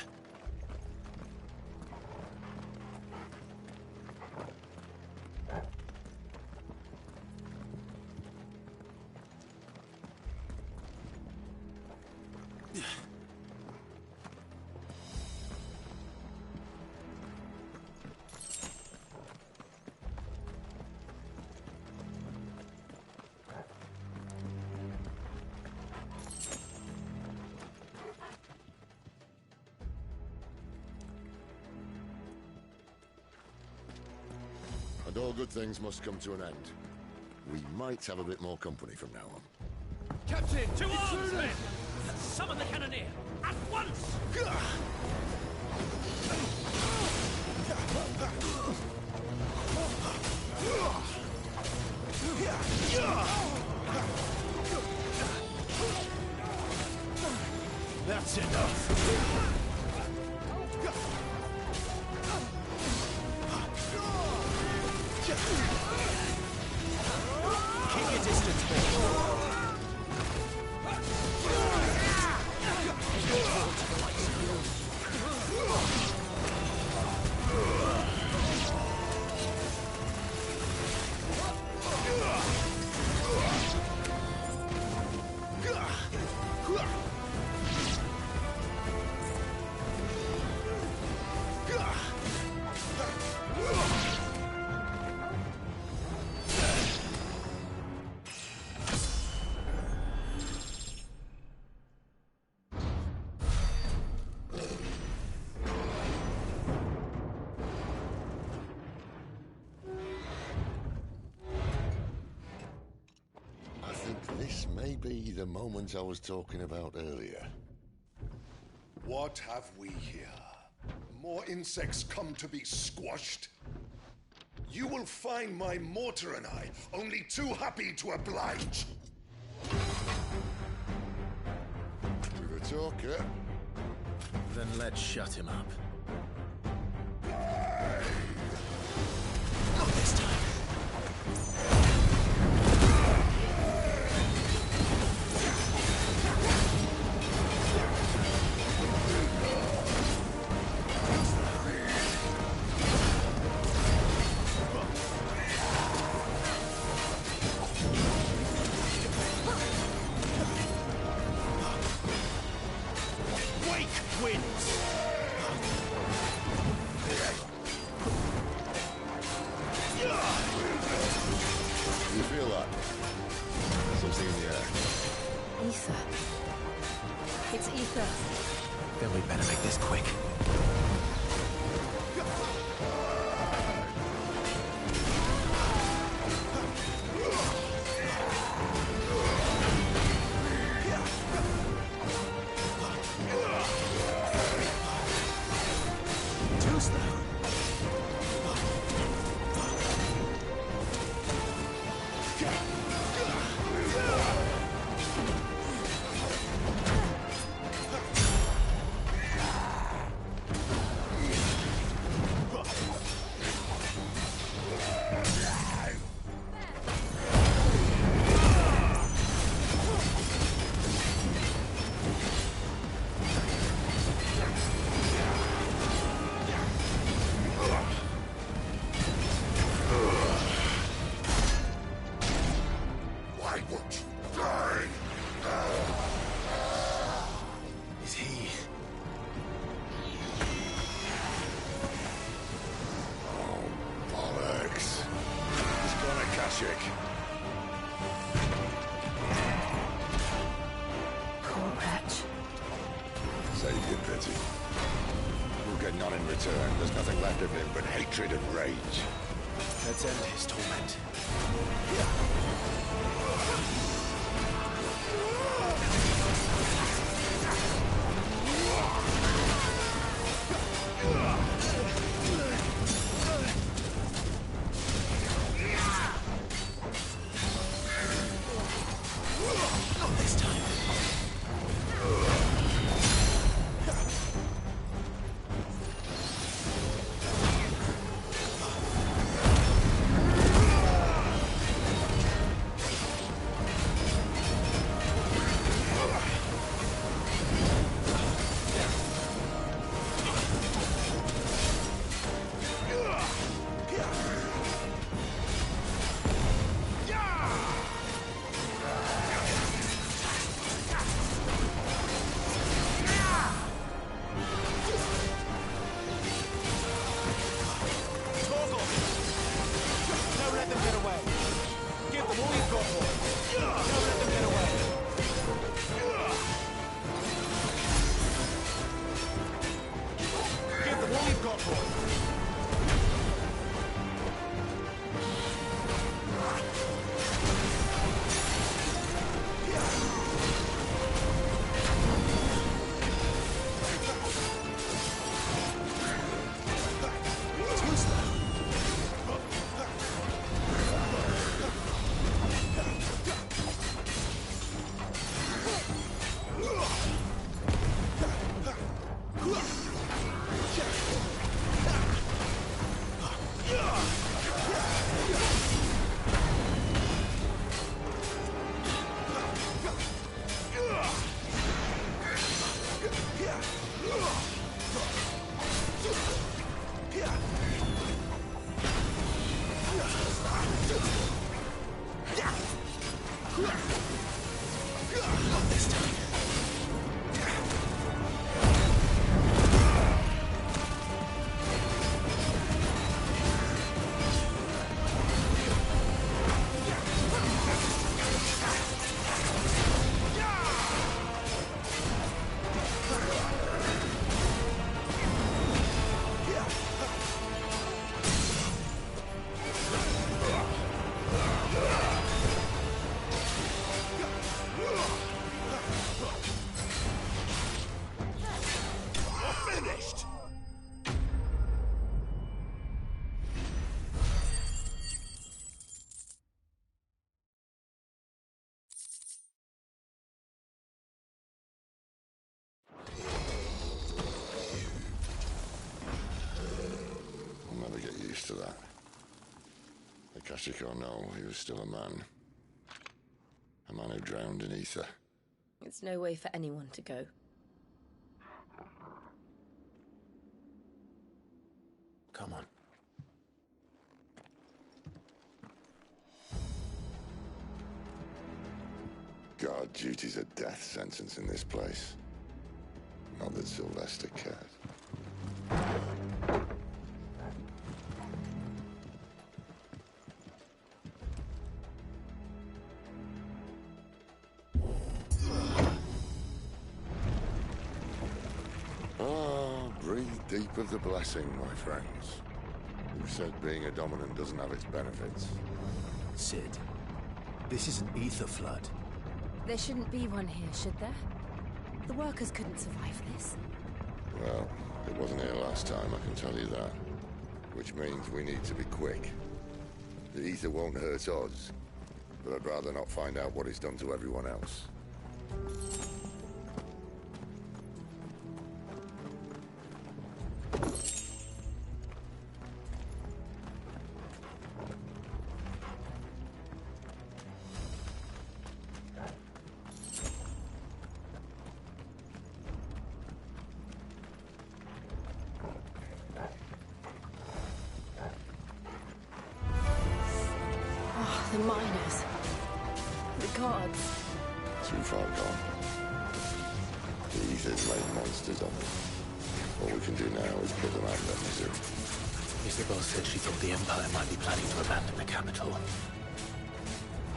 And all good things must come to an end. We might have a bit more company from now on. Captain, to arms, men! Summon the cannoneer at once! That's enough. may be the moment I was talking about earlier. What have we here? More insects come to be squashed? You will find my mortar and I only too happy to oblige. To the talker. Then let's shut him up. Not this time. You feel that? Something in the air. Ether. It's ether. Then we better make this quick. Too slow. Why won't you die? Is he? Oh, bollocks. He's gone Akashic. Poor wretch. Save your pity. We'll get none in return. There's nothing left of him but hatred and rage. Let's end his torment. Not this time. to get used to that. Akashic or no, he was still a man. A man who drowned in ether. It's no way for anyone to go. Come on. Guard duty's a death sentence in this place. Not that Sylvester cared. Breathe deep of the blessing, my friends. Who said being a dominant doesn't have its benefits? Sid, this is an ether flood. There shouldn't be one here, should there? The workers couldn't survive this. Well, it wasn't here last time, I can tell you that. Which means we need to be quick. The ether won't hurt us, but I'd rather not find out what it's done to everyone else. The miners. The guards. Too far gone. The ether's made monsters of them. All we can do now is put them out of their misery. Isabel said she thought the Empire might be planning to abandon the capital.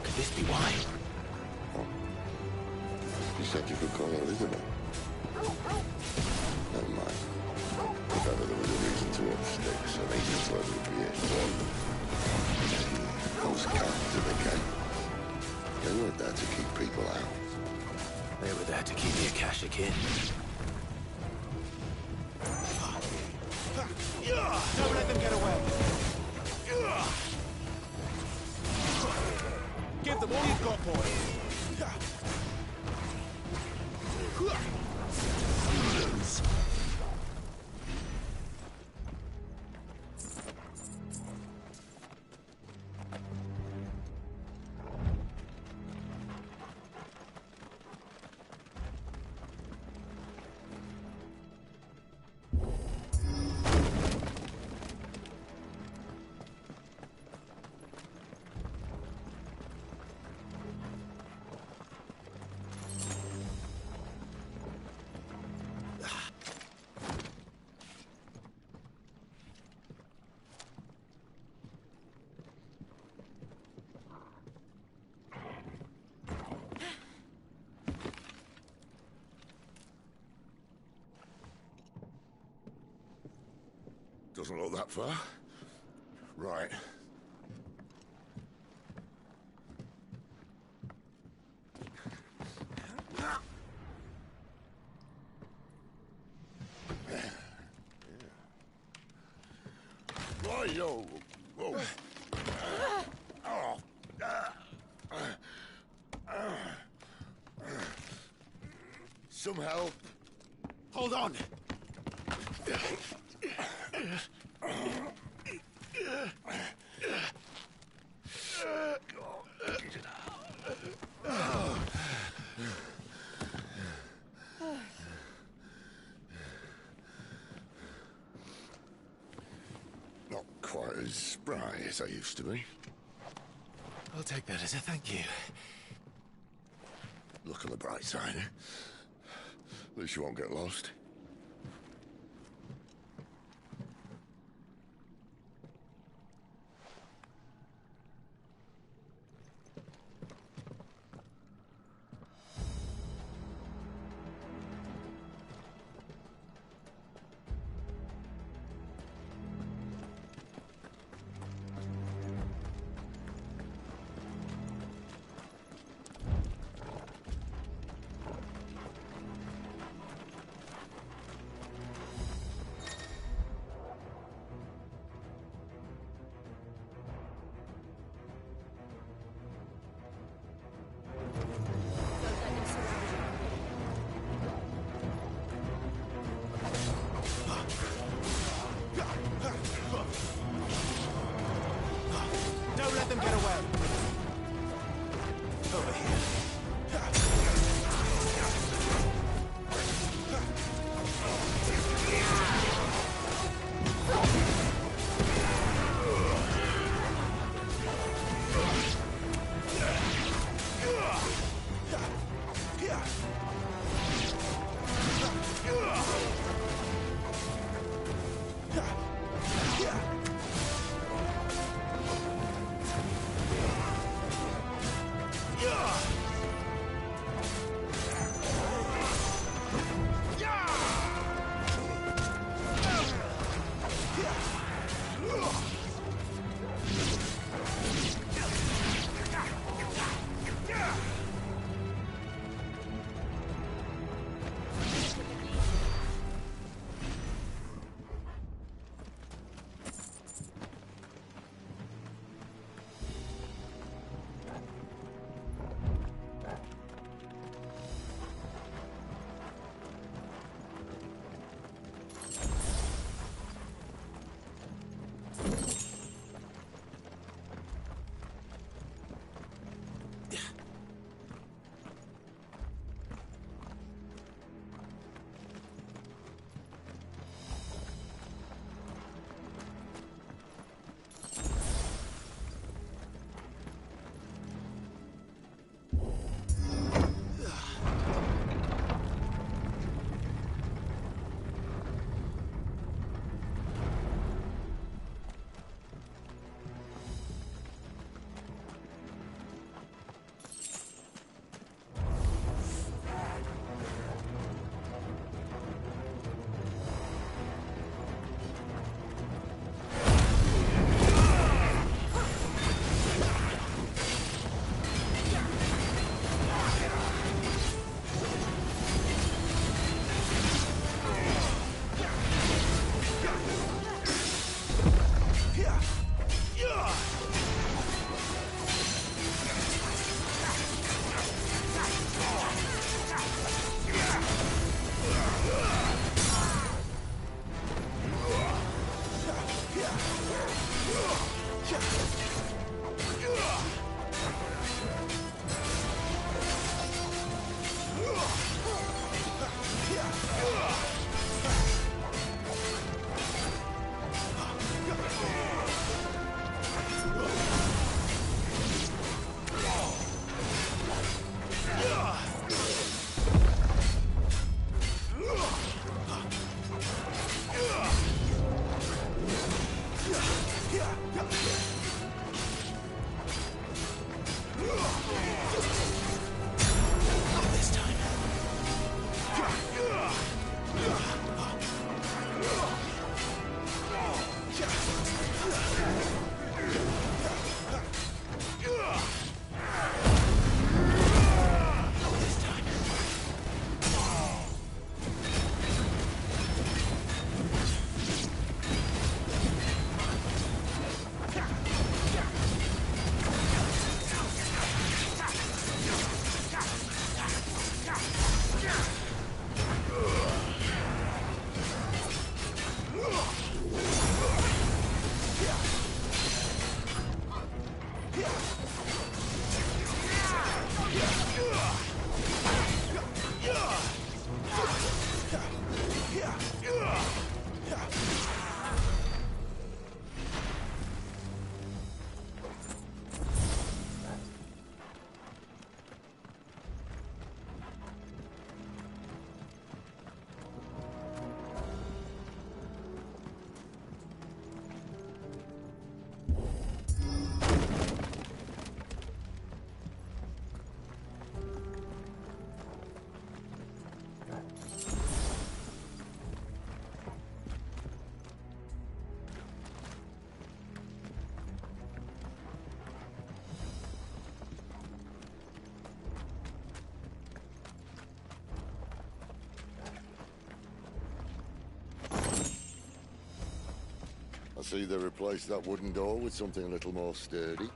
Could this be why? What? You said you could call her Isabel. Never mind. If ever there was a reason to up sticks, an ether flood would be it. Those guards at the gate. They weren't there to keep people out. They were there to keep the Akashic in. Don't let them get away. Give them all you've got, boy. Doesn't look that far. Right. Right-yo. Whoa. Some help. Hold on. Not quite as spry as I used to be. I'll take that as a thank you. Look on the bright side, eh? At least you won't get lost. Don't let them get away. Over here. See they replaced that wooden door with something a little more sturdy.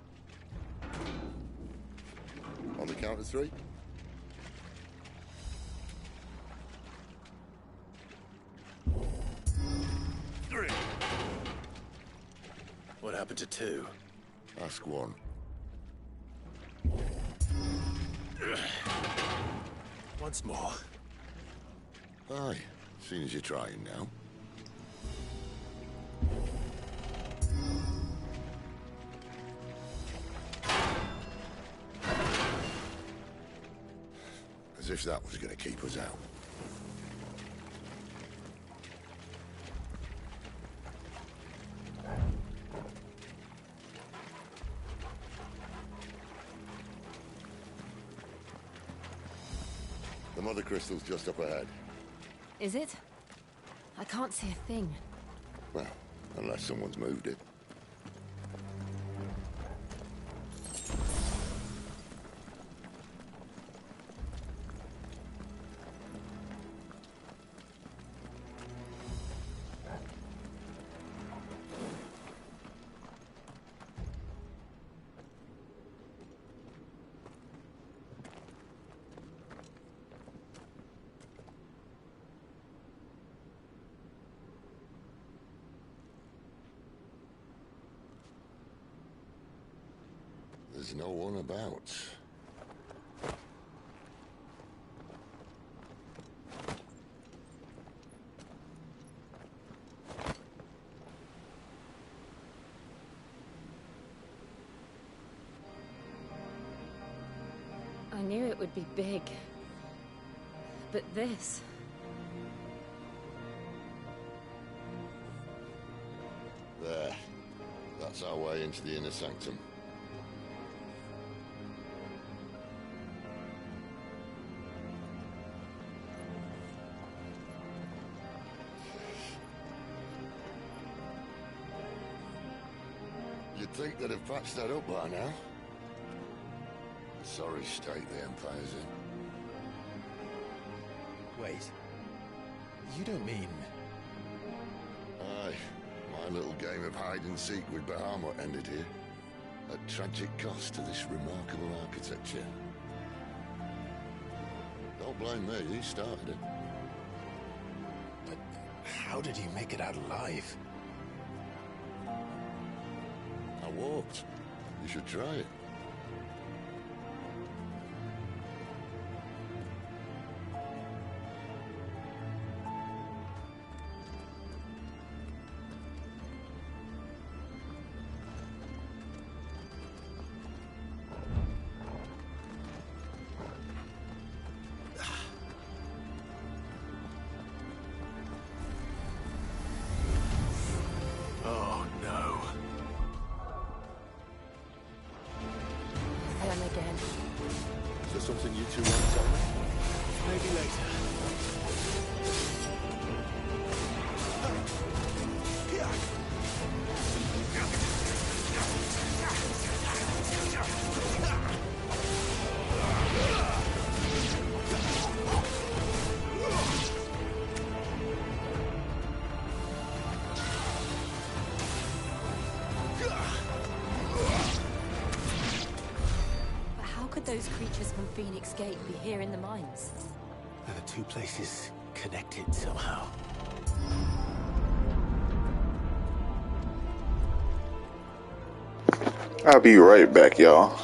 On the count of three. 3. What happened to 2? Ask one. Once more. Aye, seeing as you're trying now. As if that was going to keep us out. The mother crystal's just up ahead. Is it? I can't see a thing. Well, unless someone's moved it. There's no one about. I knew it would be big. But this... There. That's our way into the inner sanctum. You'd think they'd have patched that up by now. Sorry state the Empire's in. Wait. You don't mean... Aye. My little game of hide-and-seek with Bahamut ended here. At tragic cost to this remarkable architecture. Don't blame me, he started it. But how did he make it out alive? I walked. You should try it. Oh, no. Them again. Is there something you two want to tell me? Maybe later. But how could those creatures from Phoenix Gate be here in the mines? Are the two places connected somehow? I'll be right back, y'all.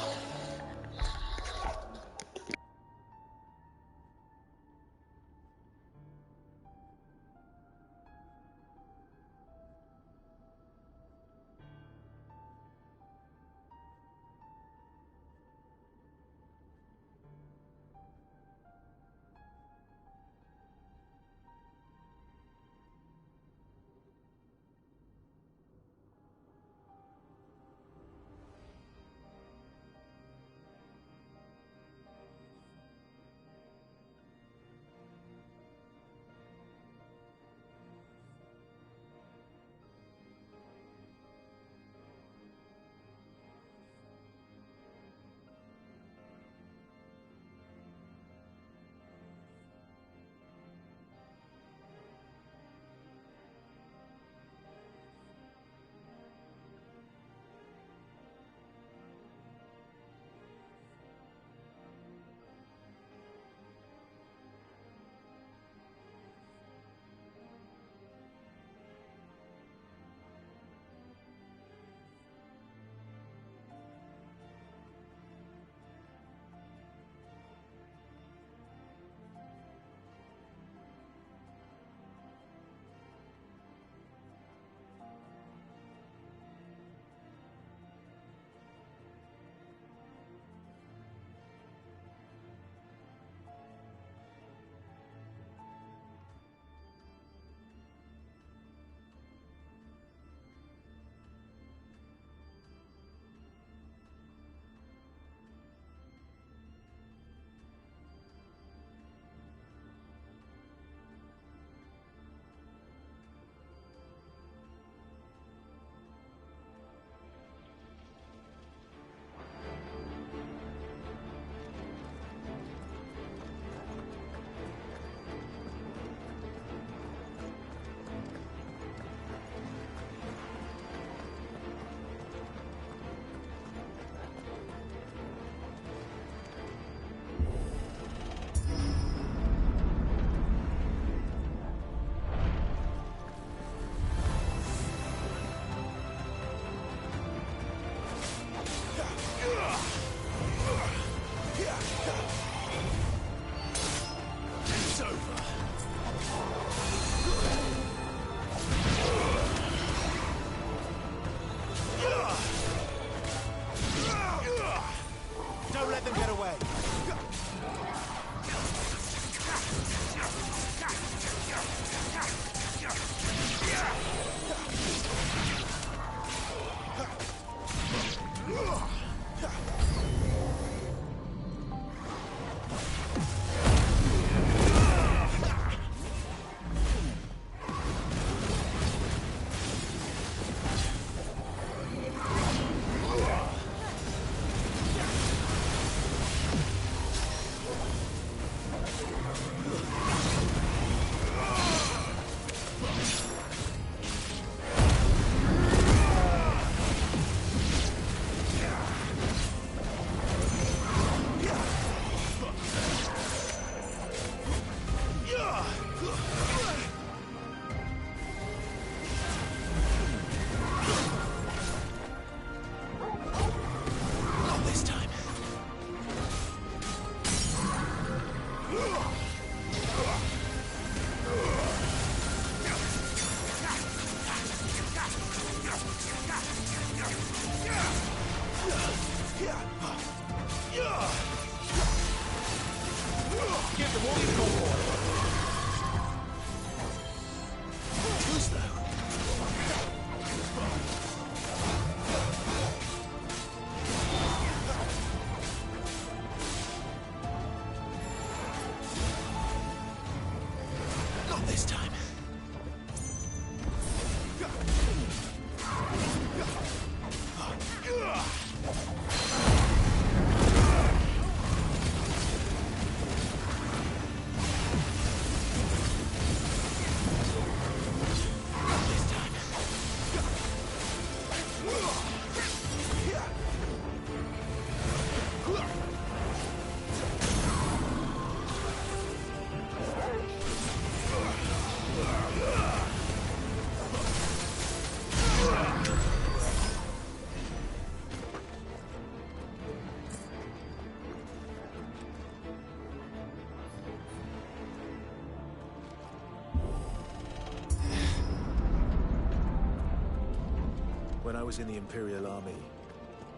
was in the Imperial Army,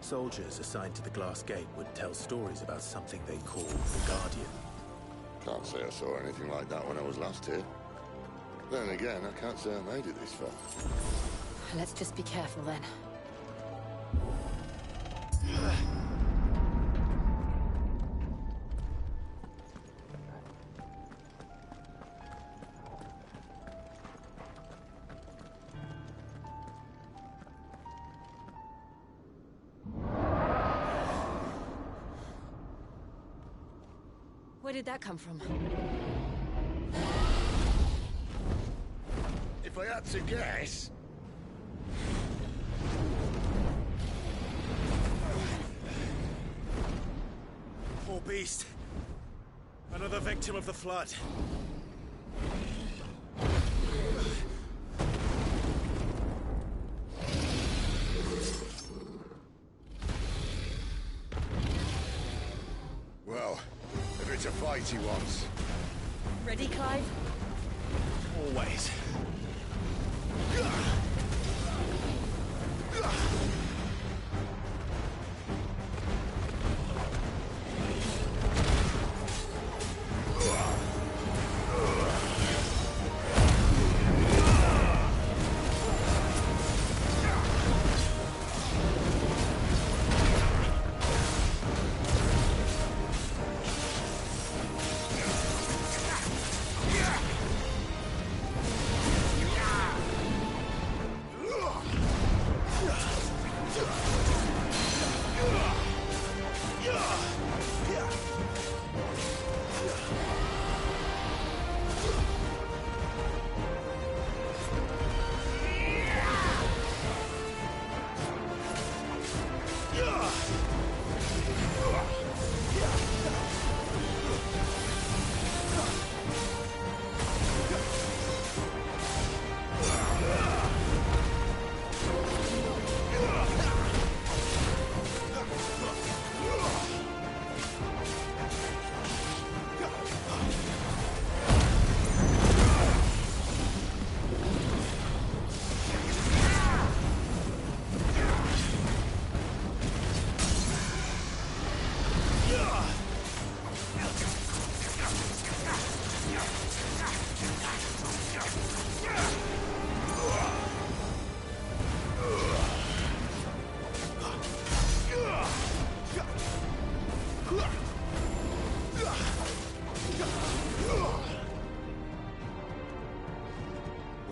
soldiers assigned to the Glass Gate would tell stories about something they called the Guardian. Can't say I saw anything like that when I was last here. Then again, I can't say I made it this far. Let's just be careful then. Where did that come from? If I had to guess... Poor beast. Another victim of the flood. Well, if it's a fight he wants. Ready, Clive? Always.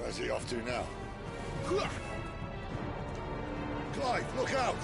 Where's he off to now? Clive, look out!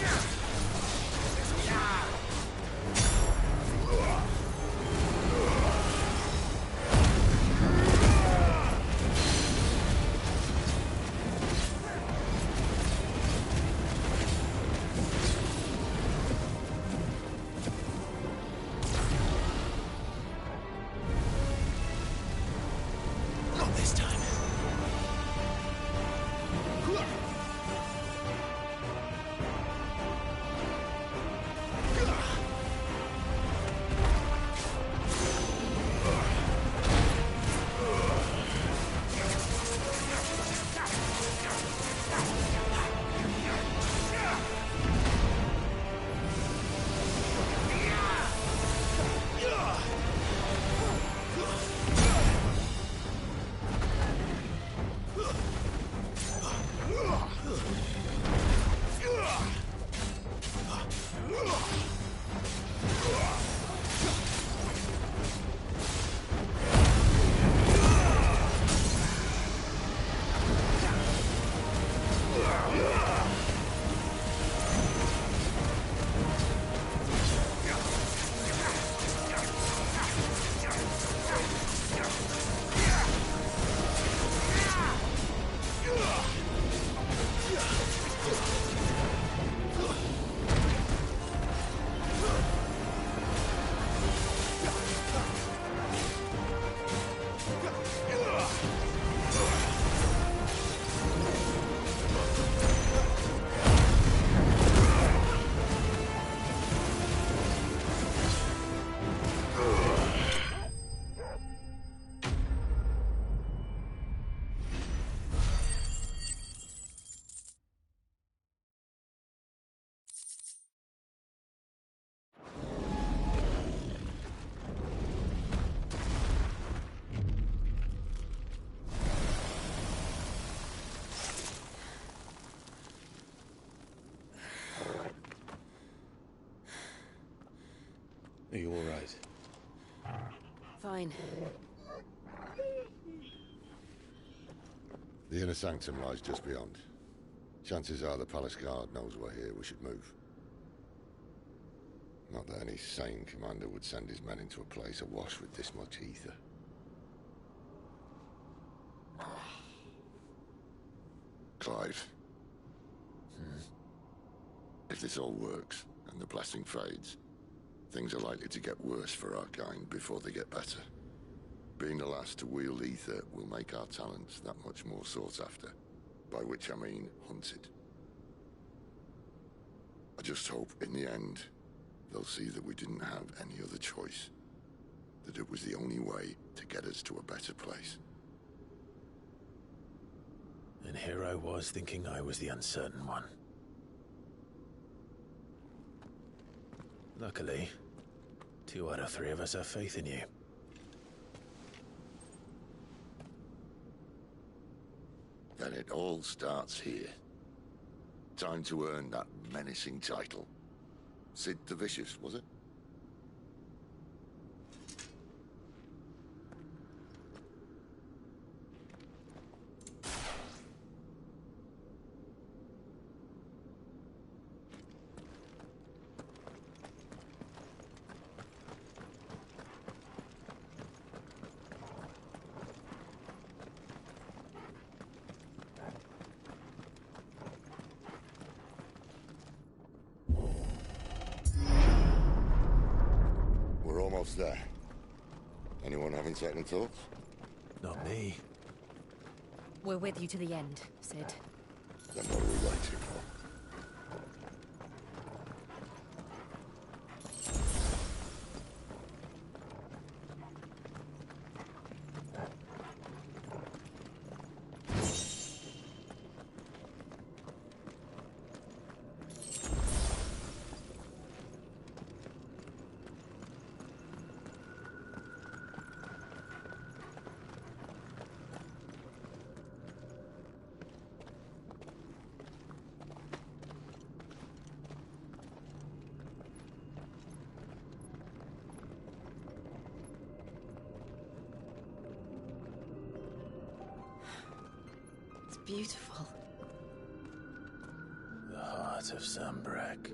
Yeah! Are you all right? Fine. The inner sanctum lies just beyond. Chances are the palace guard knows we're here. We should move. Not that any sane commander would send his men into a place awash with this much ether. Clive. If this all works, and the blessing fades, things are likely to get worse for our kind before they get better. Being the last to wield ether will make our talents that much more sought after. By which I mean hunted. I just hope, in the end, they'll see that we didn't have any other choice. That it was the only way to get us to a better place. And here I was thinking I was the uncertain one. Luckily, 2 out of 3 of us have faith in you. Then it all starts here. Time to earn that menacing title. Sid the Vicious, was it? There. Anyone having second thoughts? Not me. We're with you to the end, Sid. Then what are we waiting for? Beautiful. The heart of Zambrak.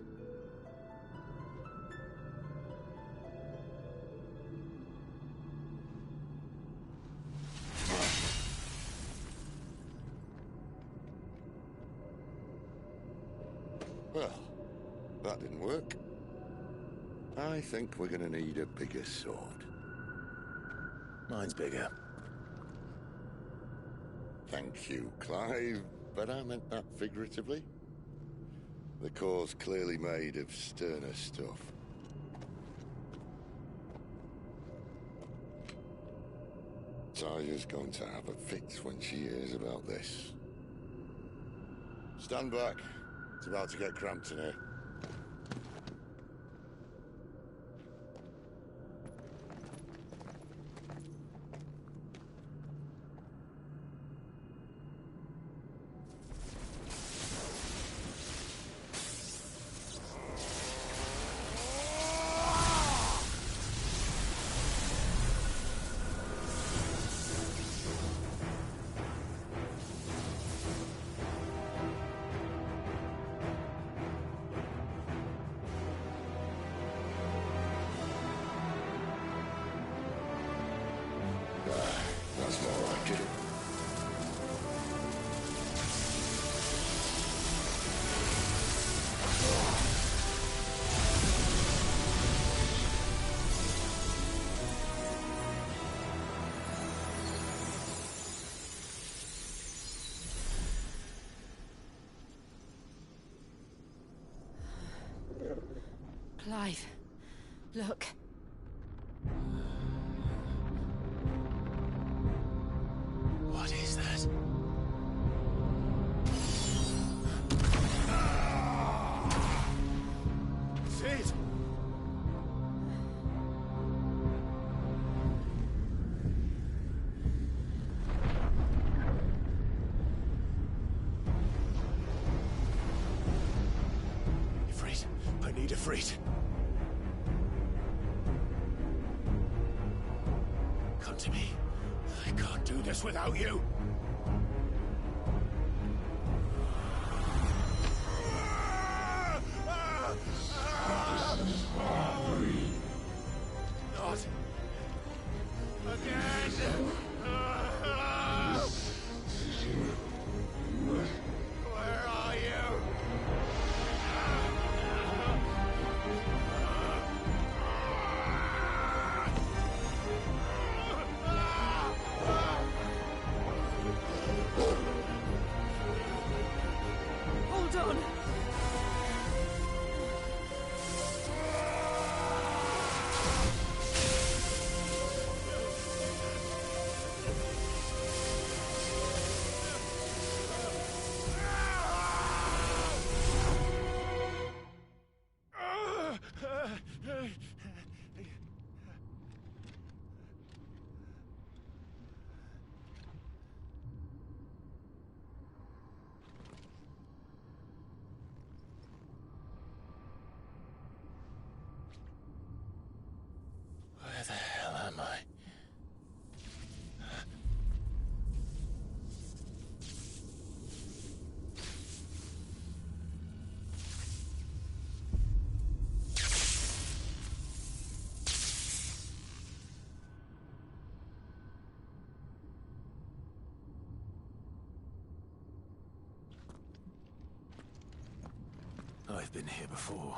Well, that didn't work. I think we're gonna need a bigger sword. Mine's bigger. Thank you, Clive, but I meant that figuratively. The core's clearly made of sterner stuff. Taya's going to have a fit when she hears about this. Stand back. It's about to get cramped in here. Clive, look. What is that? Sid! Ifrit, I need Ifrit. Come to me. I can't do this without you. Not again. Where are you? Hold on. Where the hell am I? I've been here before.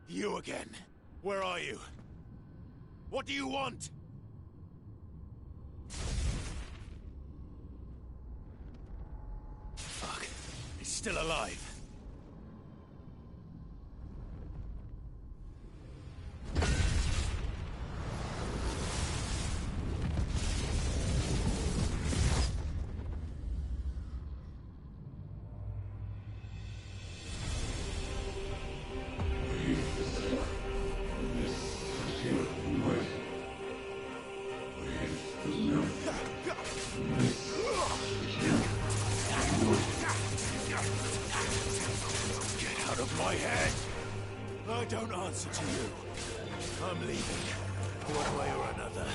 You again. Where are you? What do you want? Fuck. He's still alive. Get out of my head! I don't answer to you. I'm leaving, one way or another.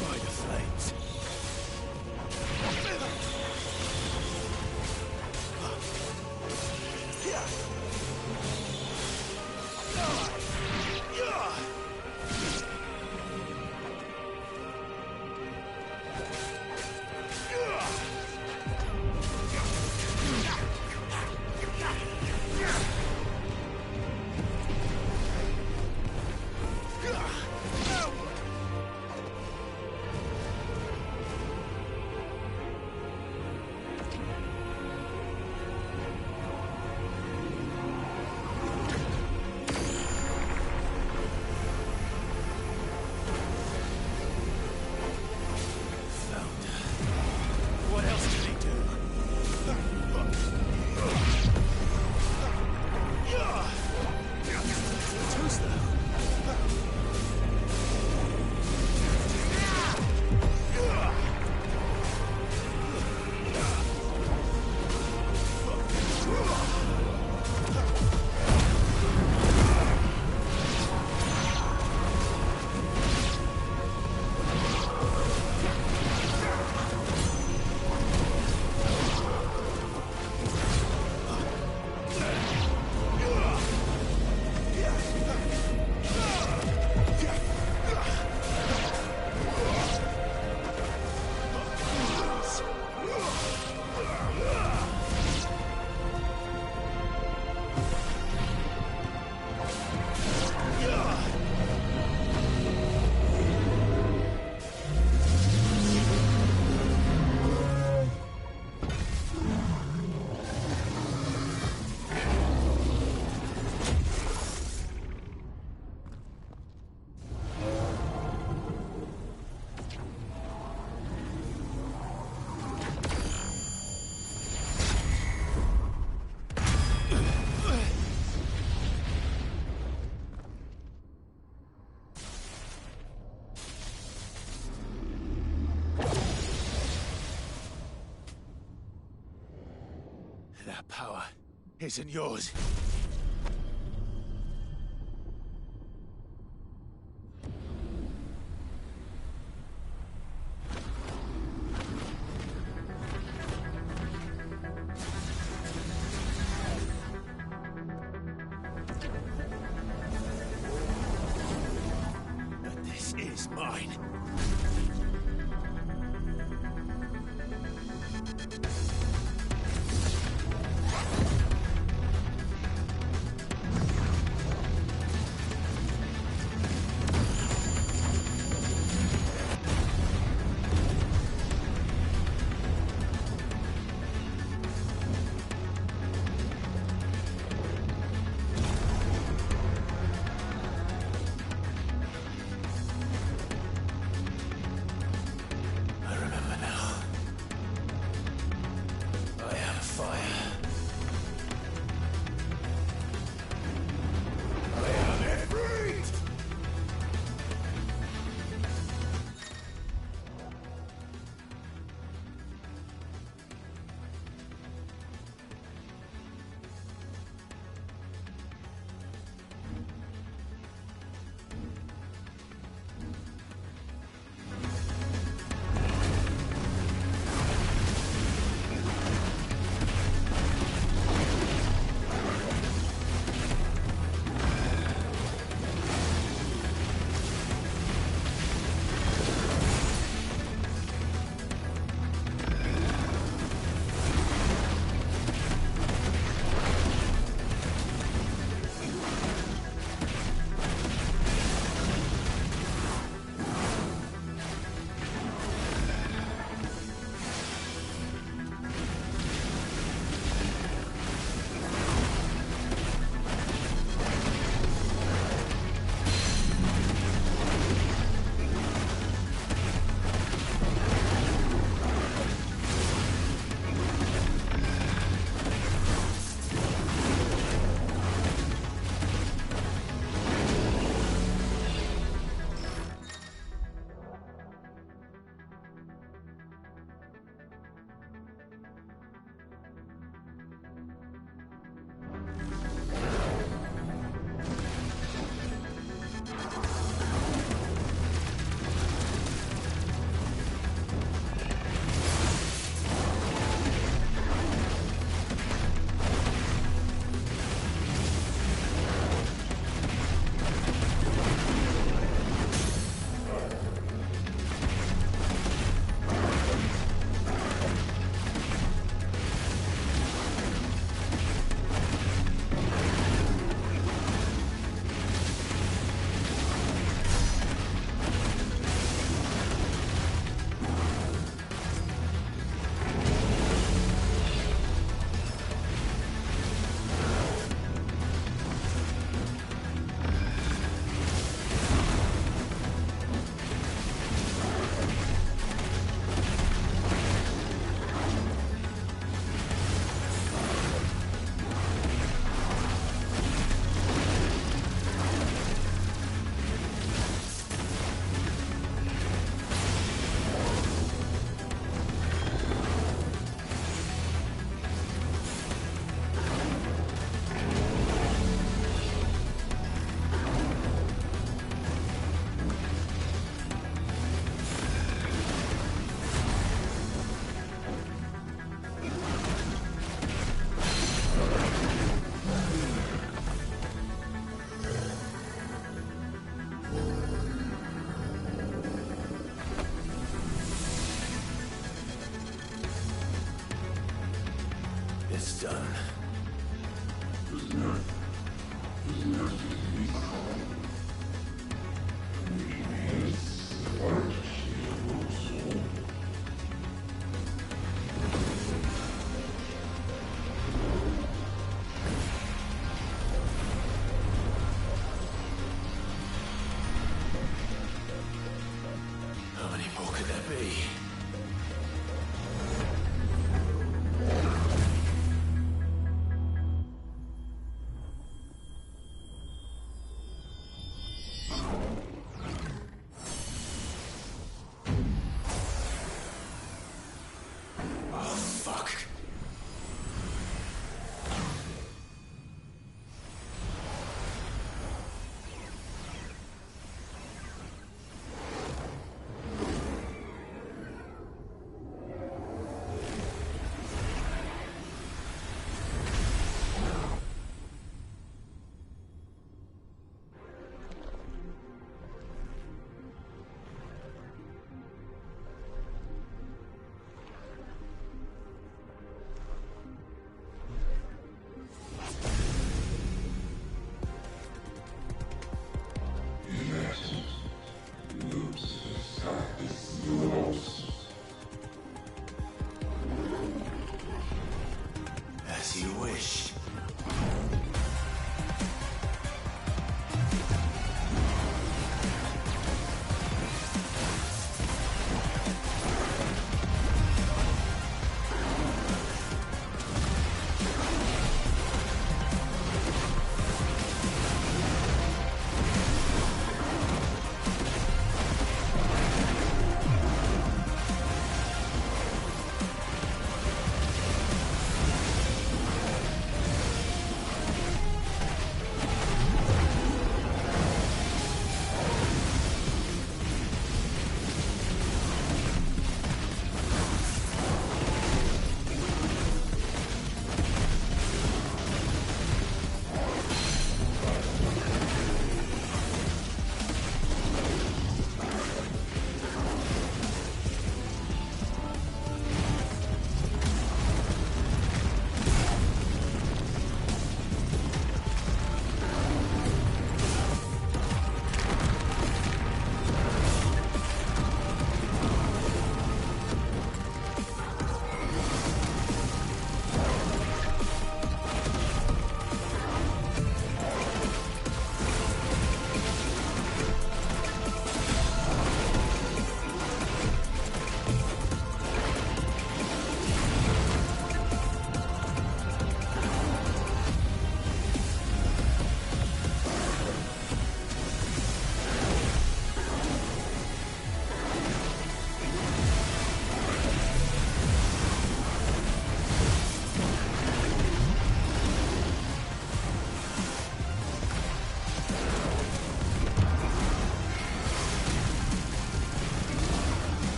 By the flames. close, though. That power isn't yours. But this is mine. How many more could there be?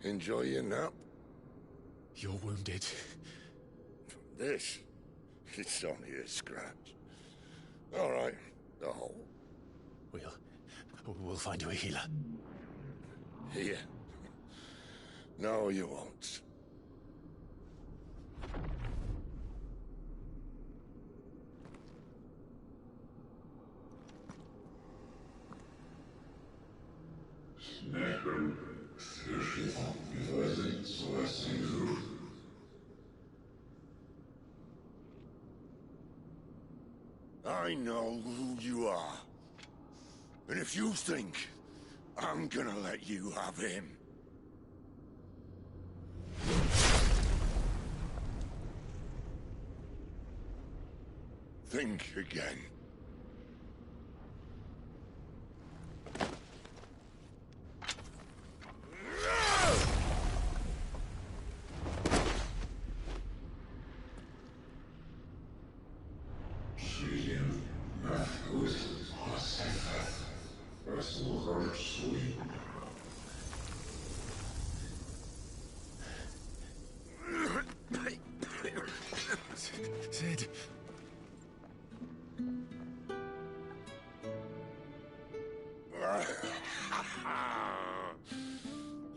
Enjoy your nap? You're wounded. This? It's only a scratch. All right, the hole. We'll find you a healer. Here. No, you won't. I know who you are. And if you think I'm gonna let you have him... think again. Sid.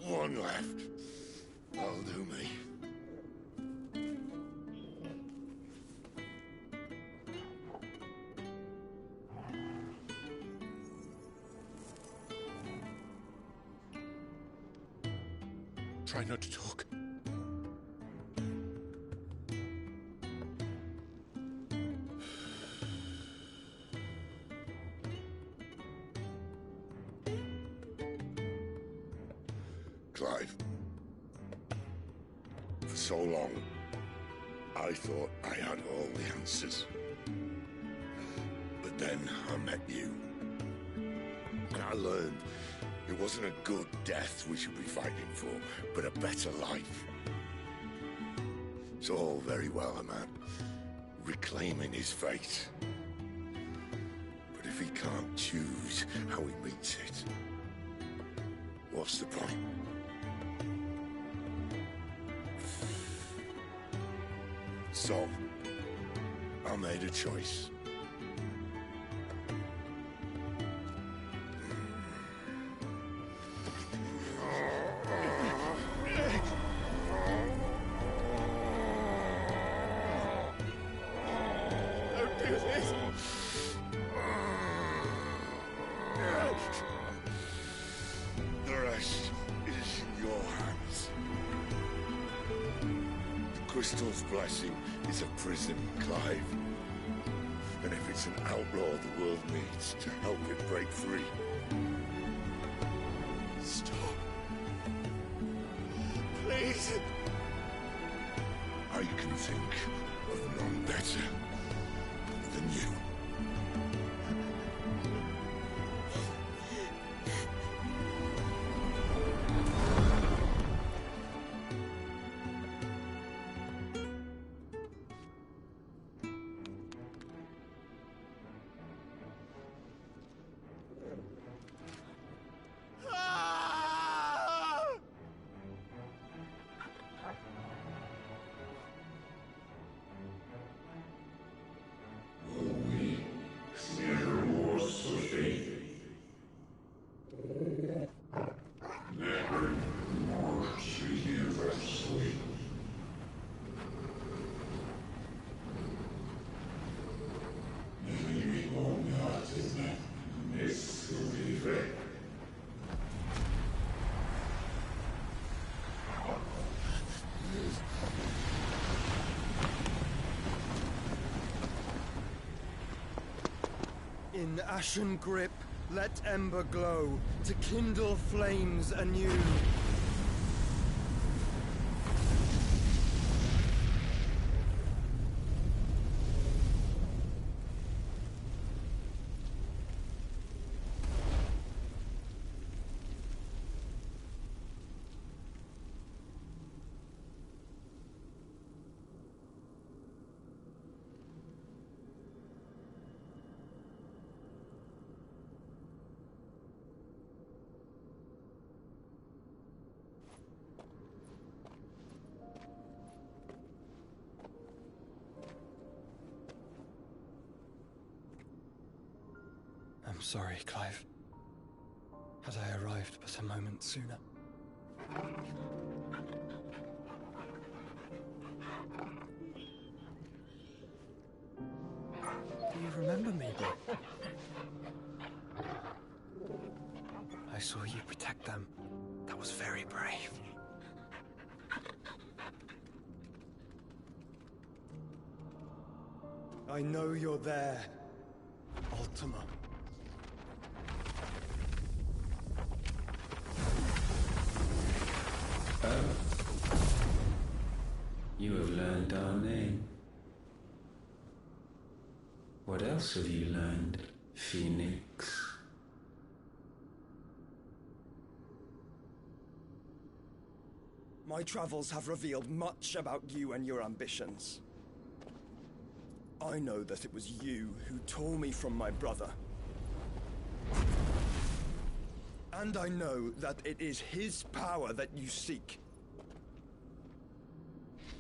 One left. That'll do me. Try not to talk. Clive. For so long, I thought I had all the answers. But then I met you. And I learned it wasn't a good death we should be fighting for, but a better life. It's all very well, a man reclaiming his fate. But if he can't choose how he meets it, what's the point? So, I made a choice. Don't do this! The rest is in your hands. The Crystal's blessing is a prison, Clive. And if it's an outlaw the world needs to help it break free... Stop. Please. I can think of none better than you. In ashen grip, let ember glow, to kindle flames anew. I'm sorry, Clive. Had I arrived but a moment sooner. Do you remember me, boy? I saw you protect them. That was very brave. I know you're there, Ultima. You have learned our name. What else have you learned, Phoenix? My travels have revealed much about you and your ambitions. I know that it was you who tore me from my brother. And I know that it is his power that you seek.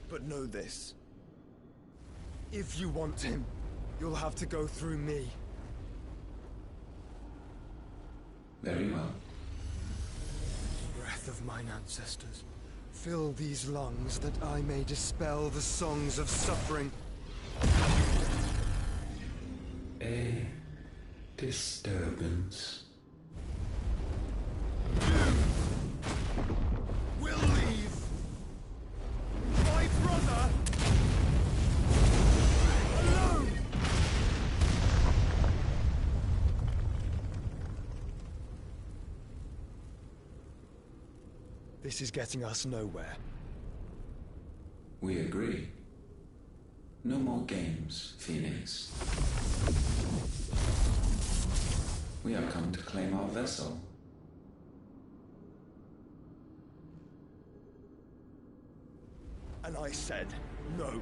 But know this. If you want him, you'll have to go through me. Very well. Breath of mine ancestors, fill these lungs that I may dispel the songs of suffering. A disturbance. We'll leave. My brother alone. This is getting us nowhere. We agree. No more games, Phoenix. We have come to claim our vessel. And I said no.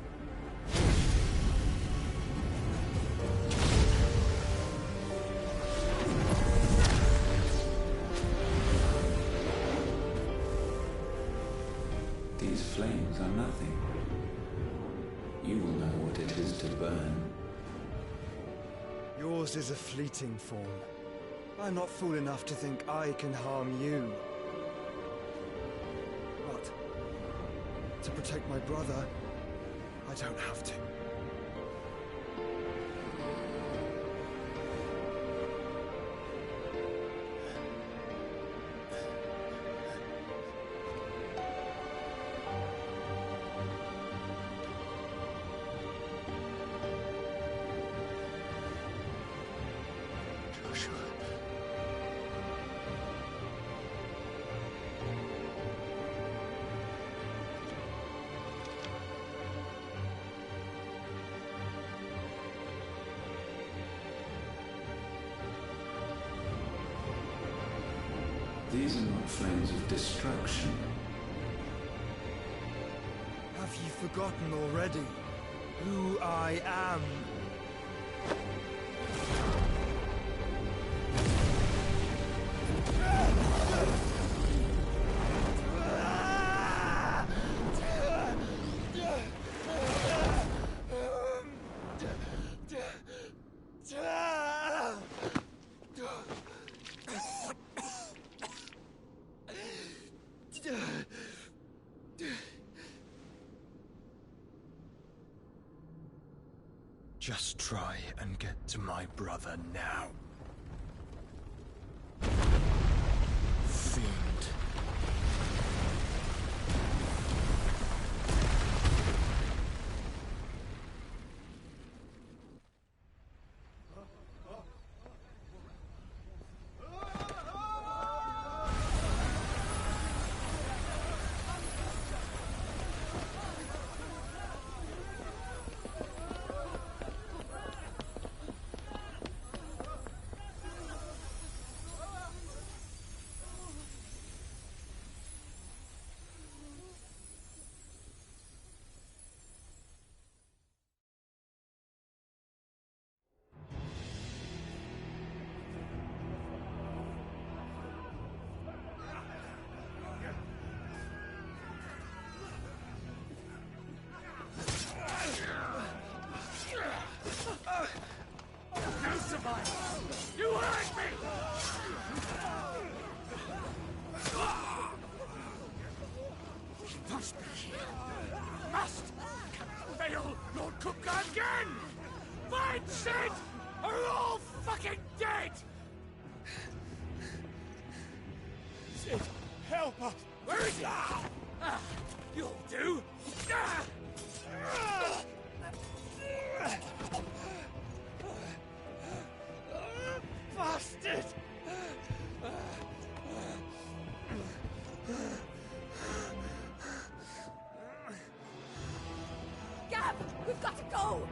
These flames are nothing. You will know what it is to burn. Yours is a fleeting form. I'm not fool enough to think I can harm you. But to protect my brother, I don't have to. These are not flames of destruction. Have you forgotten already who I am? Just try and get to my brother now. Fiend. help us! Where is he? You'll do! Bastard! Gab, we've got to go!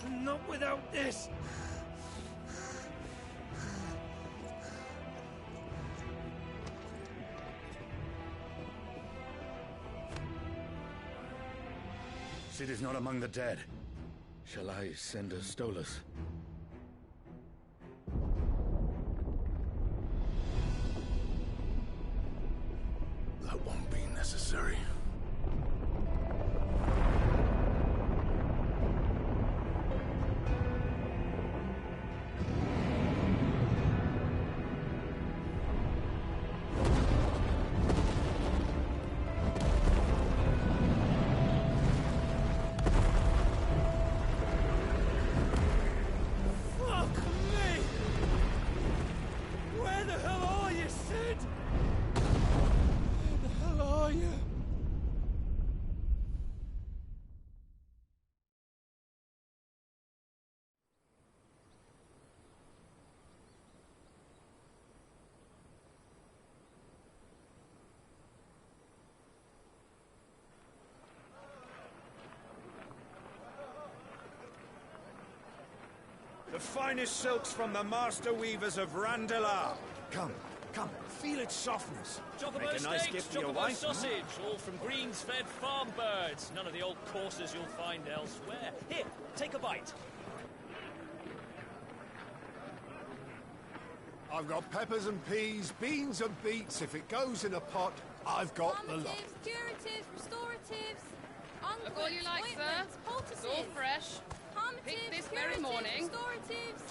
Not without this! Sid is not among the dead. Shall I send a Stolas? That won't be necessary. Fuck me! Where the hell are you, Sid? Where the hell are you? The finest silks from the master weavers of Randalar. Come, feel its softness. Chocobo Make a nice steaks, gift for your chocobo wife. sausage, all from greens-fed farm birds. None of the old courses you'll find elsewhere. Here, take a bite. I've got peppers and peas, beans and beets. If it goes in a pot, I've got the lot. Curatives, restoratives, Look all you like, sir. It's all fresh. Picked this very morning. Restoratives,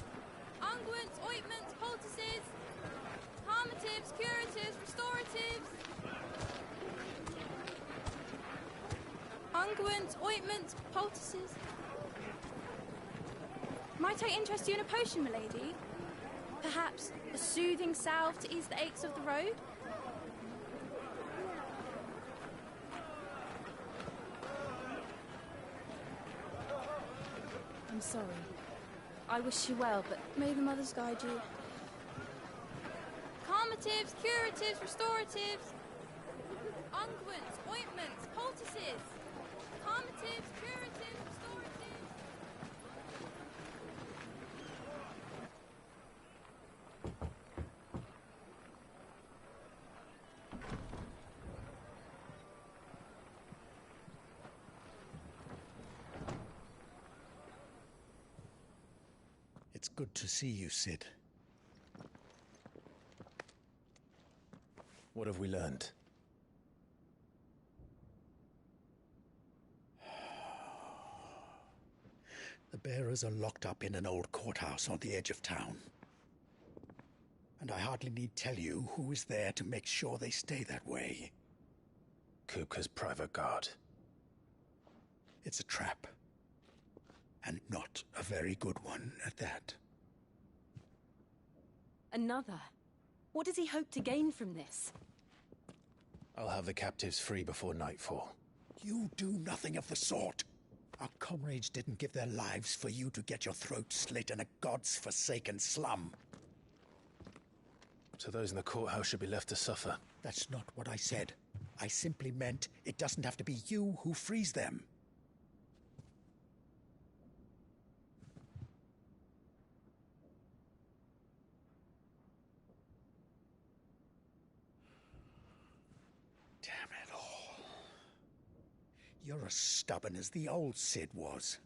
unguents, ointments, poultices, harmatives, curatives, restoratives, unguents, ointments, poultices. Might I interest you in a potion, milady? Perhaps a soothing salve to ease the aches of the road? I'm sorry. I wish you well, but may the mothers guide you. Calmatives, curatives, restoratives, unguents, ointments, poultices. Calmatives, curatives, restoratives. It's good to see you, Sid. What have we learned? The bearers are locked up in an old courthouse on the edge of town. And I hardly need tell you who is there to make sure they stay that way. Kupka's private guard. It's a trap. And not a very good one at that. Another? What does he hope to gain from this? I'll have the captives free before nightfall. You do nothing of the sort. Our comrades didn't give their lives for you to get your throat slit in a god's forsaken slum. So those in the courthouse should be left to suffer. That's not what I said. I simply meant it doesn't have to be you who frees them. Damn it all. You're as stubborn as the old Sid was.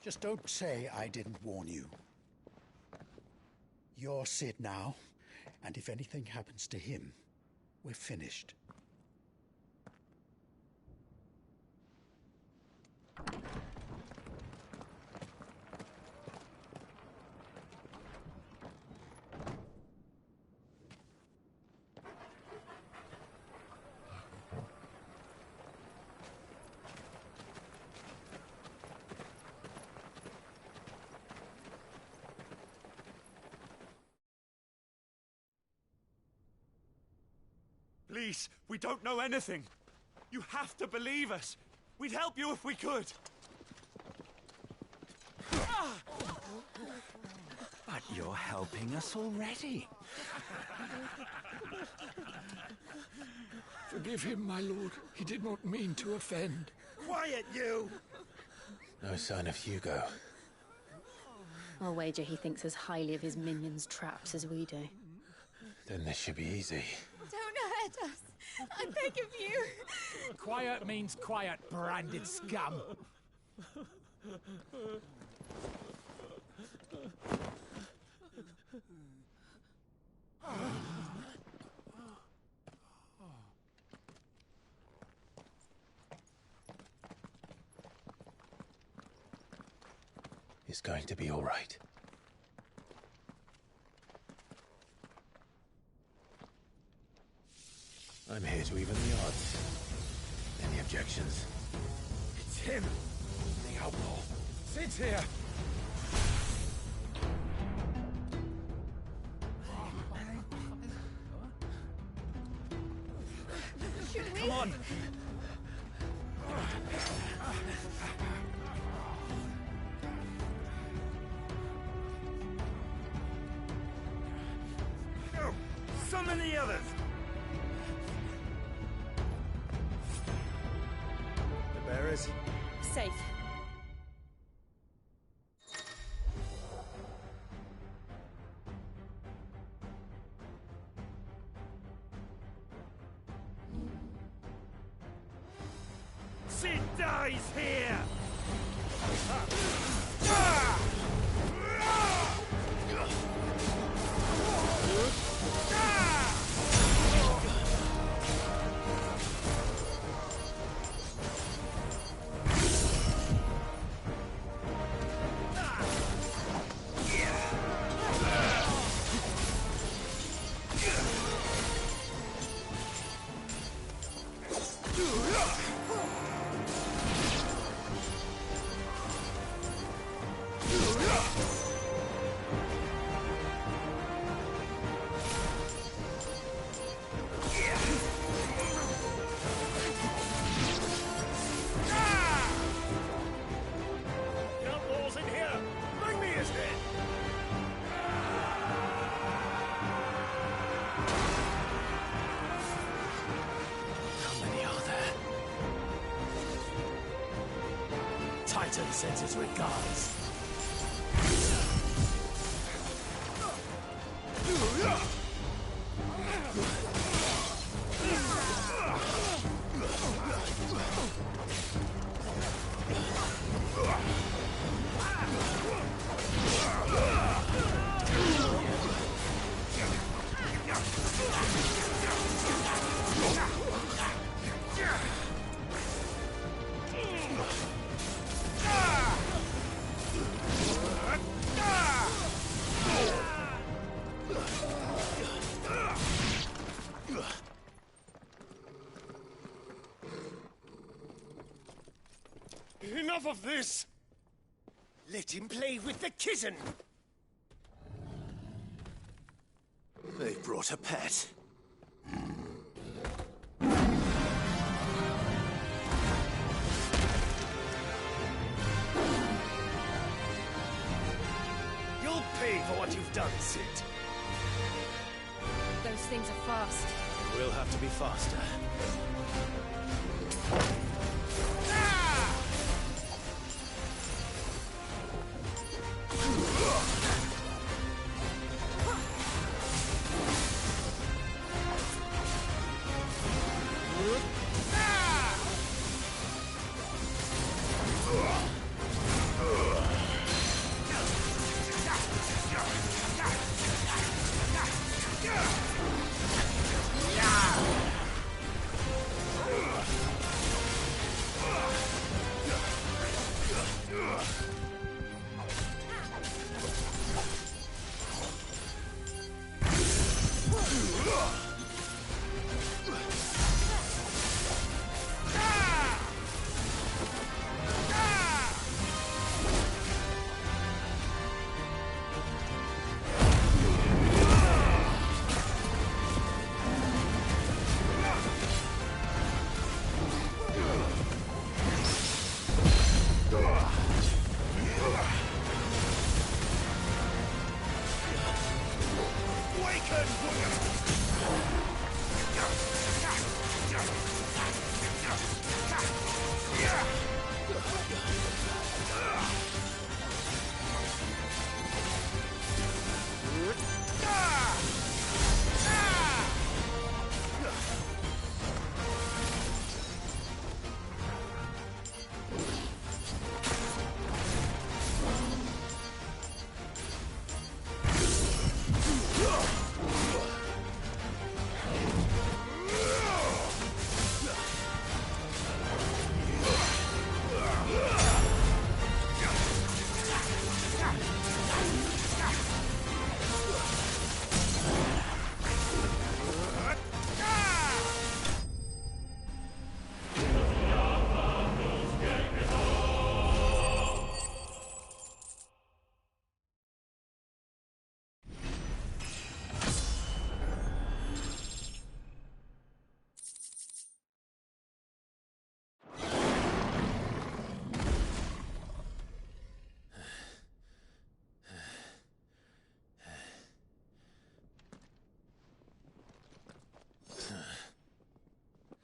Just don't say I didn't warn you. You're Sid now, and if anything happens to him, we're finished. Please, we don't know anything. You have to believe us. We'd help you if we could. But you're helping us already. Forgive him, my lord. He did not mean to offend. Quiet, you! No sign of Hugo. I'll wager he thinks as highly of his minions' traps as we do. Then this should be easy. Don't hurt us. I beg of you. Quiet means quiet, branded scum. It's going to be all right. I'm here to even the odds. Any objections? It's him! The outlaw. Sid's here! Come on! Go! Summon the others! The bearers? Safe. Sid dies here! Titan sends his regards. Enough of this! Let him play with the kitten! They brought a pet. You'll pay for what you've done, Sid. Those things are fast. We'll have to be faster.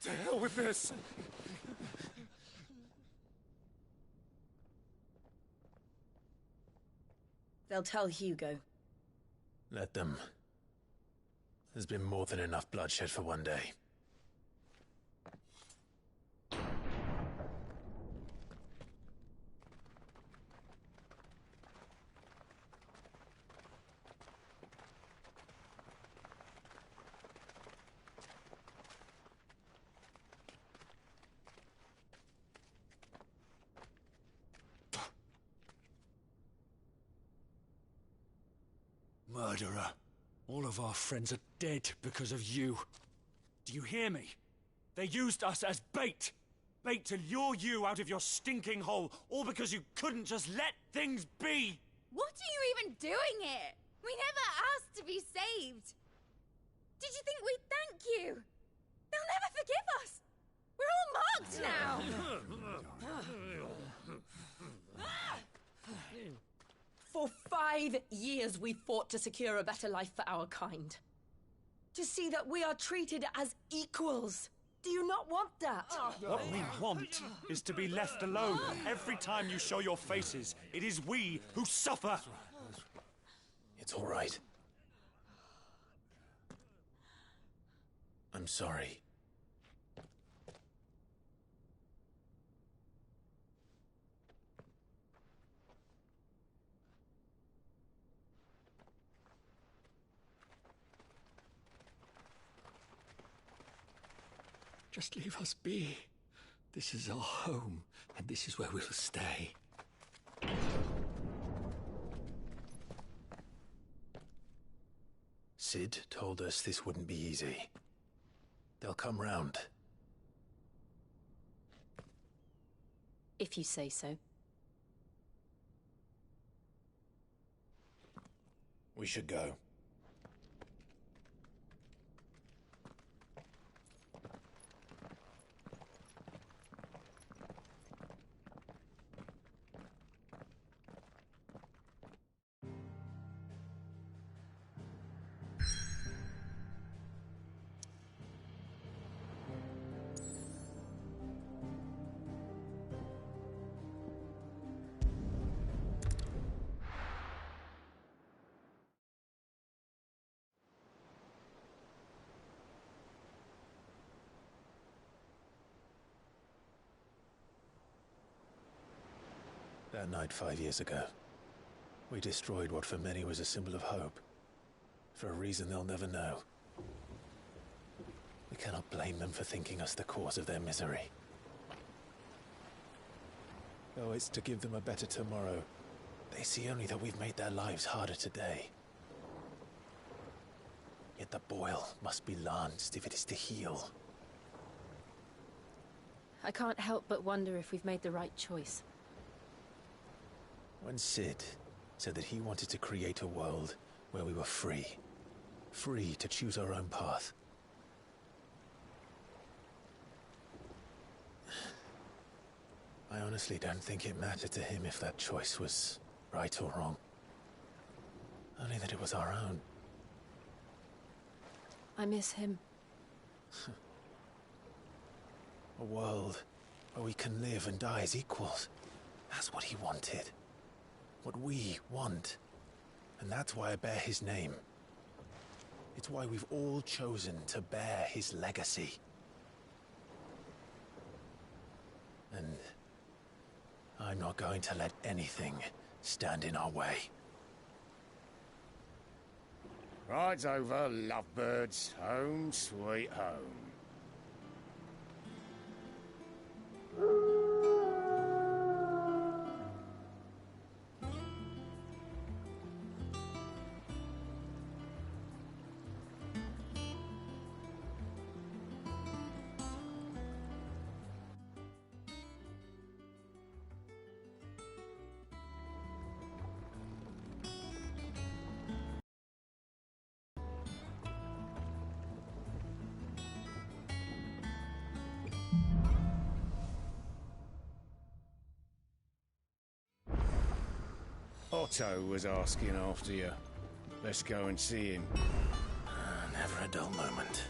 To hell with this! They'll tell Hugo. Let them. There's been more than enough bloodshed for one day. Murderer. All of our friends are dead because of you. Do you hear me? They used us as bait. Bait to lure you out of your stinking hole, all because you couldn't just let things be. What are you even doing here? We never asked to be saved. Did you think we'd thank you? They'll never forgive us. We're all marked now. For 5 years we fought to secure a better life for our kind. To see that we are treated as equals. Do you not want that? What we want is to be left alone. Every time you show your faces, it is we who suffer. It's all right. I'm sorry. Just leave us be. This is our home, and this is where we'll stay. Sid told us this wouldn't be easy. They'll come round. If you say so. We should go. That night 5 years ago, we destroyed what for many was a symbol of hope. For a reason they'll never know. We cannot blame them for thinking us the cause of their misery. Though it's to give them a better tomorrow, they see only that we've made their lives harder today. Yet the boil must be lanced if it is to heal. I can't help but wonder if we've made the right choice. When Sid said that he wanted to create a world where we were free. Free to choose our own path. I honestly don't think it mattered to him if that choice was right or wrong. Only that it was our own. I miss him. A world where we can live and die as equals. That's what he wanted. What we want. And that's why I bear his name. It's why we've all chosen to bear his legacy. And I'm not going to let anything stand in our way. Ride's over, lovebirds. Home sweet home. Otto was asking after you. Let's go and see him. Never a dull moment.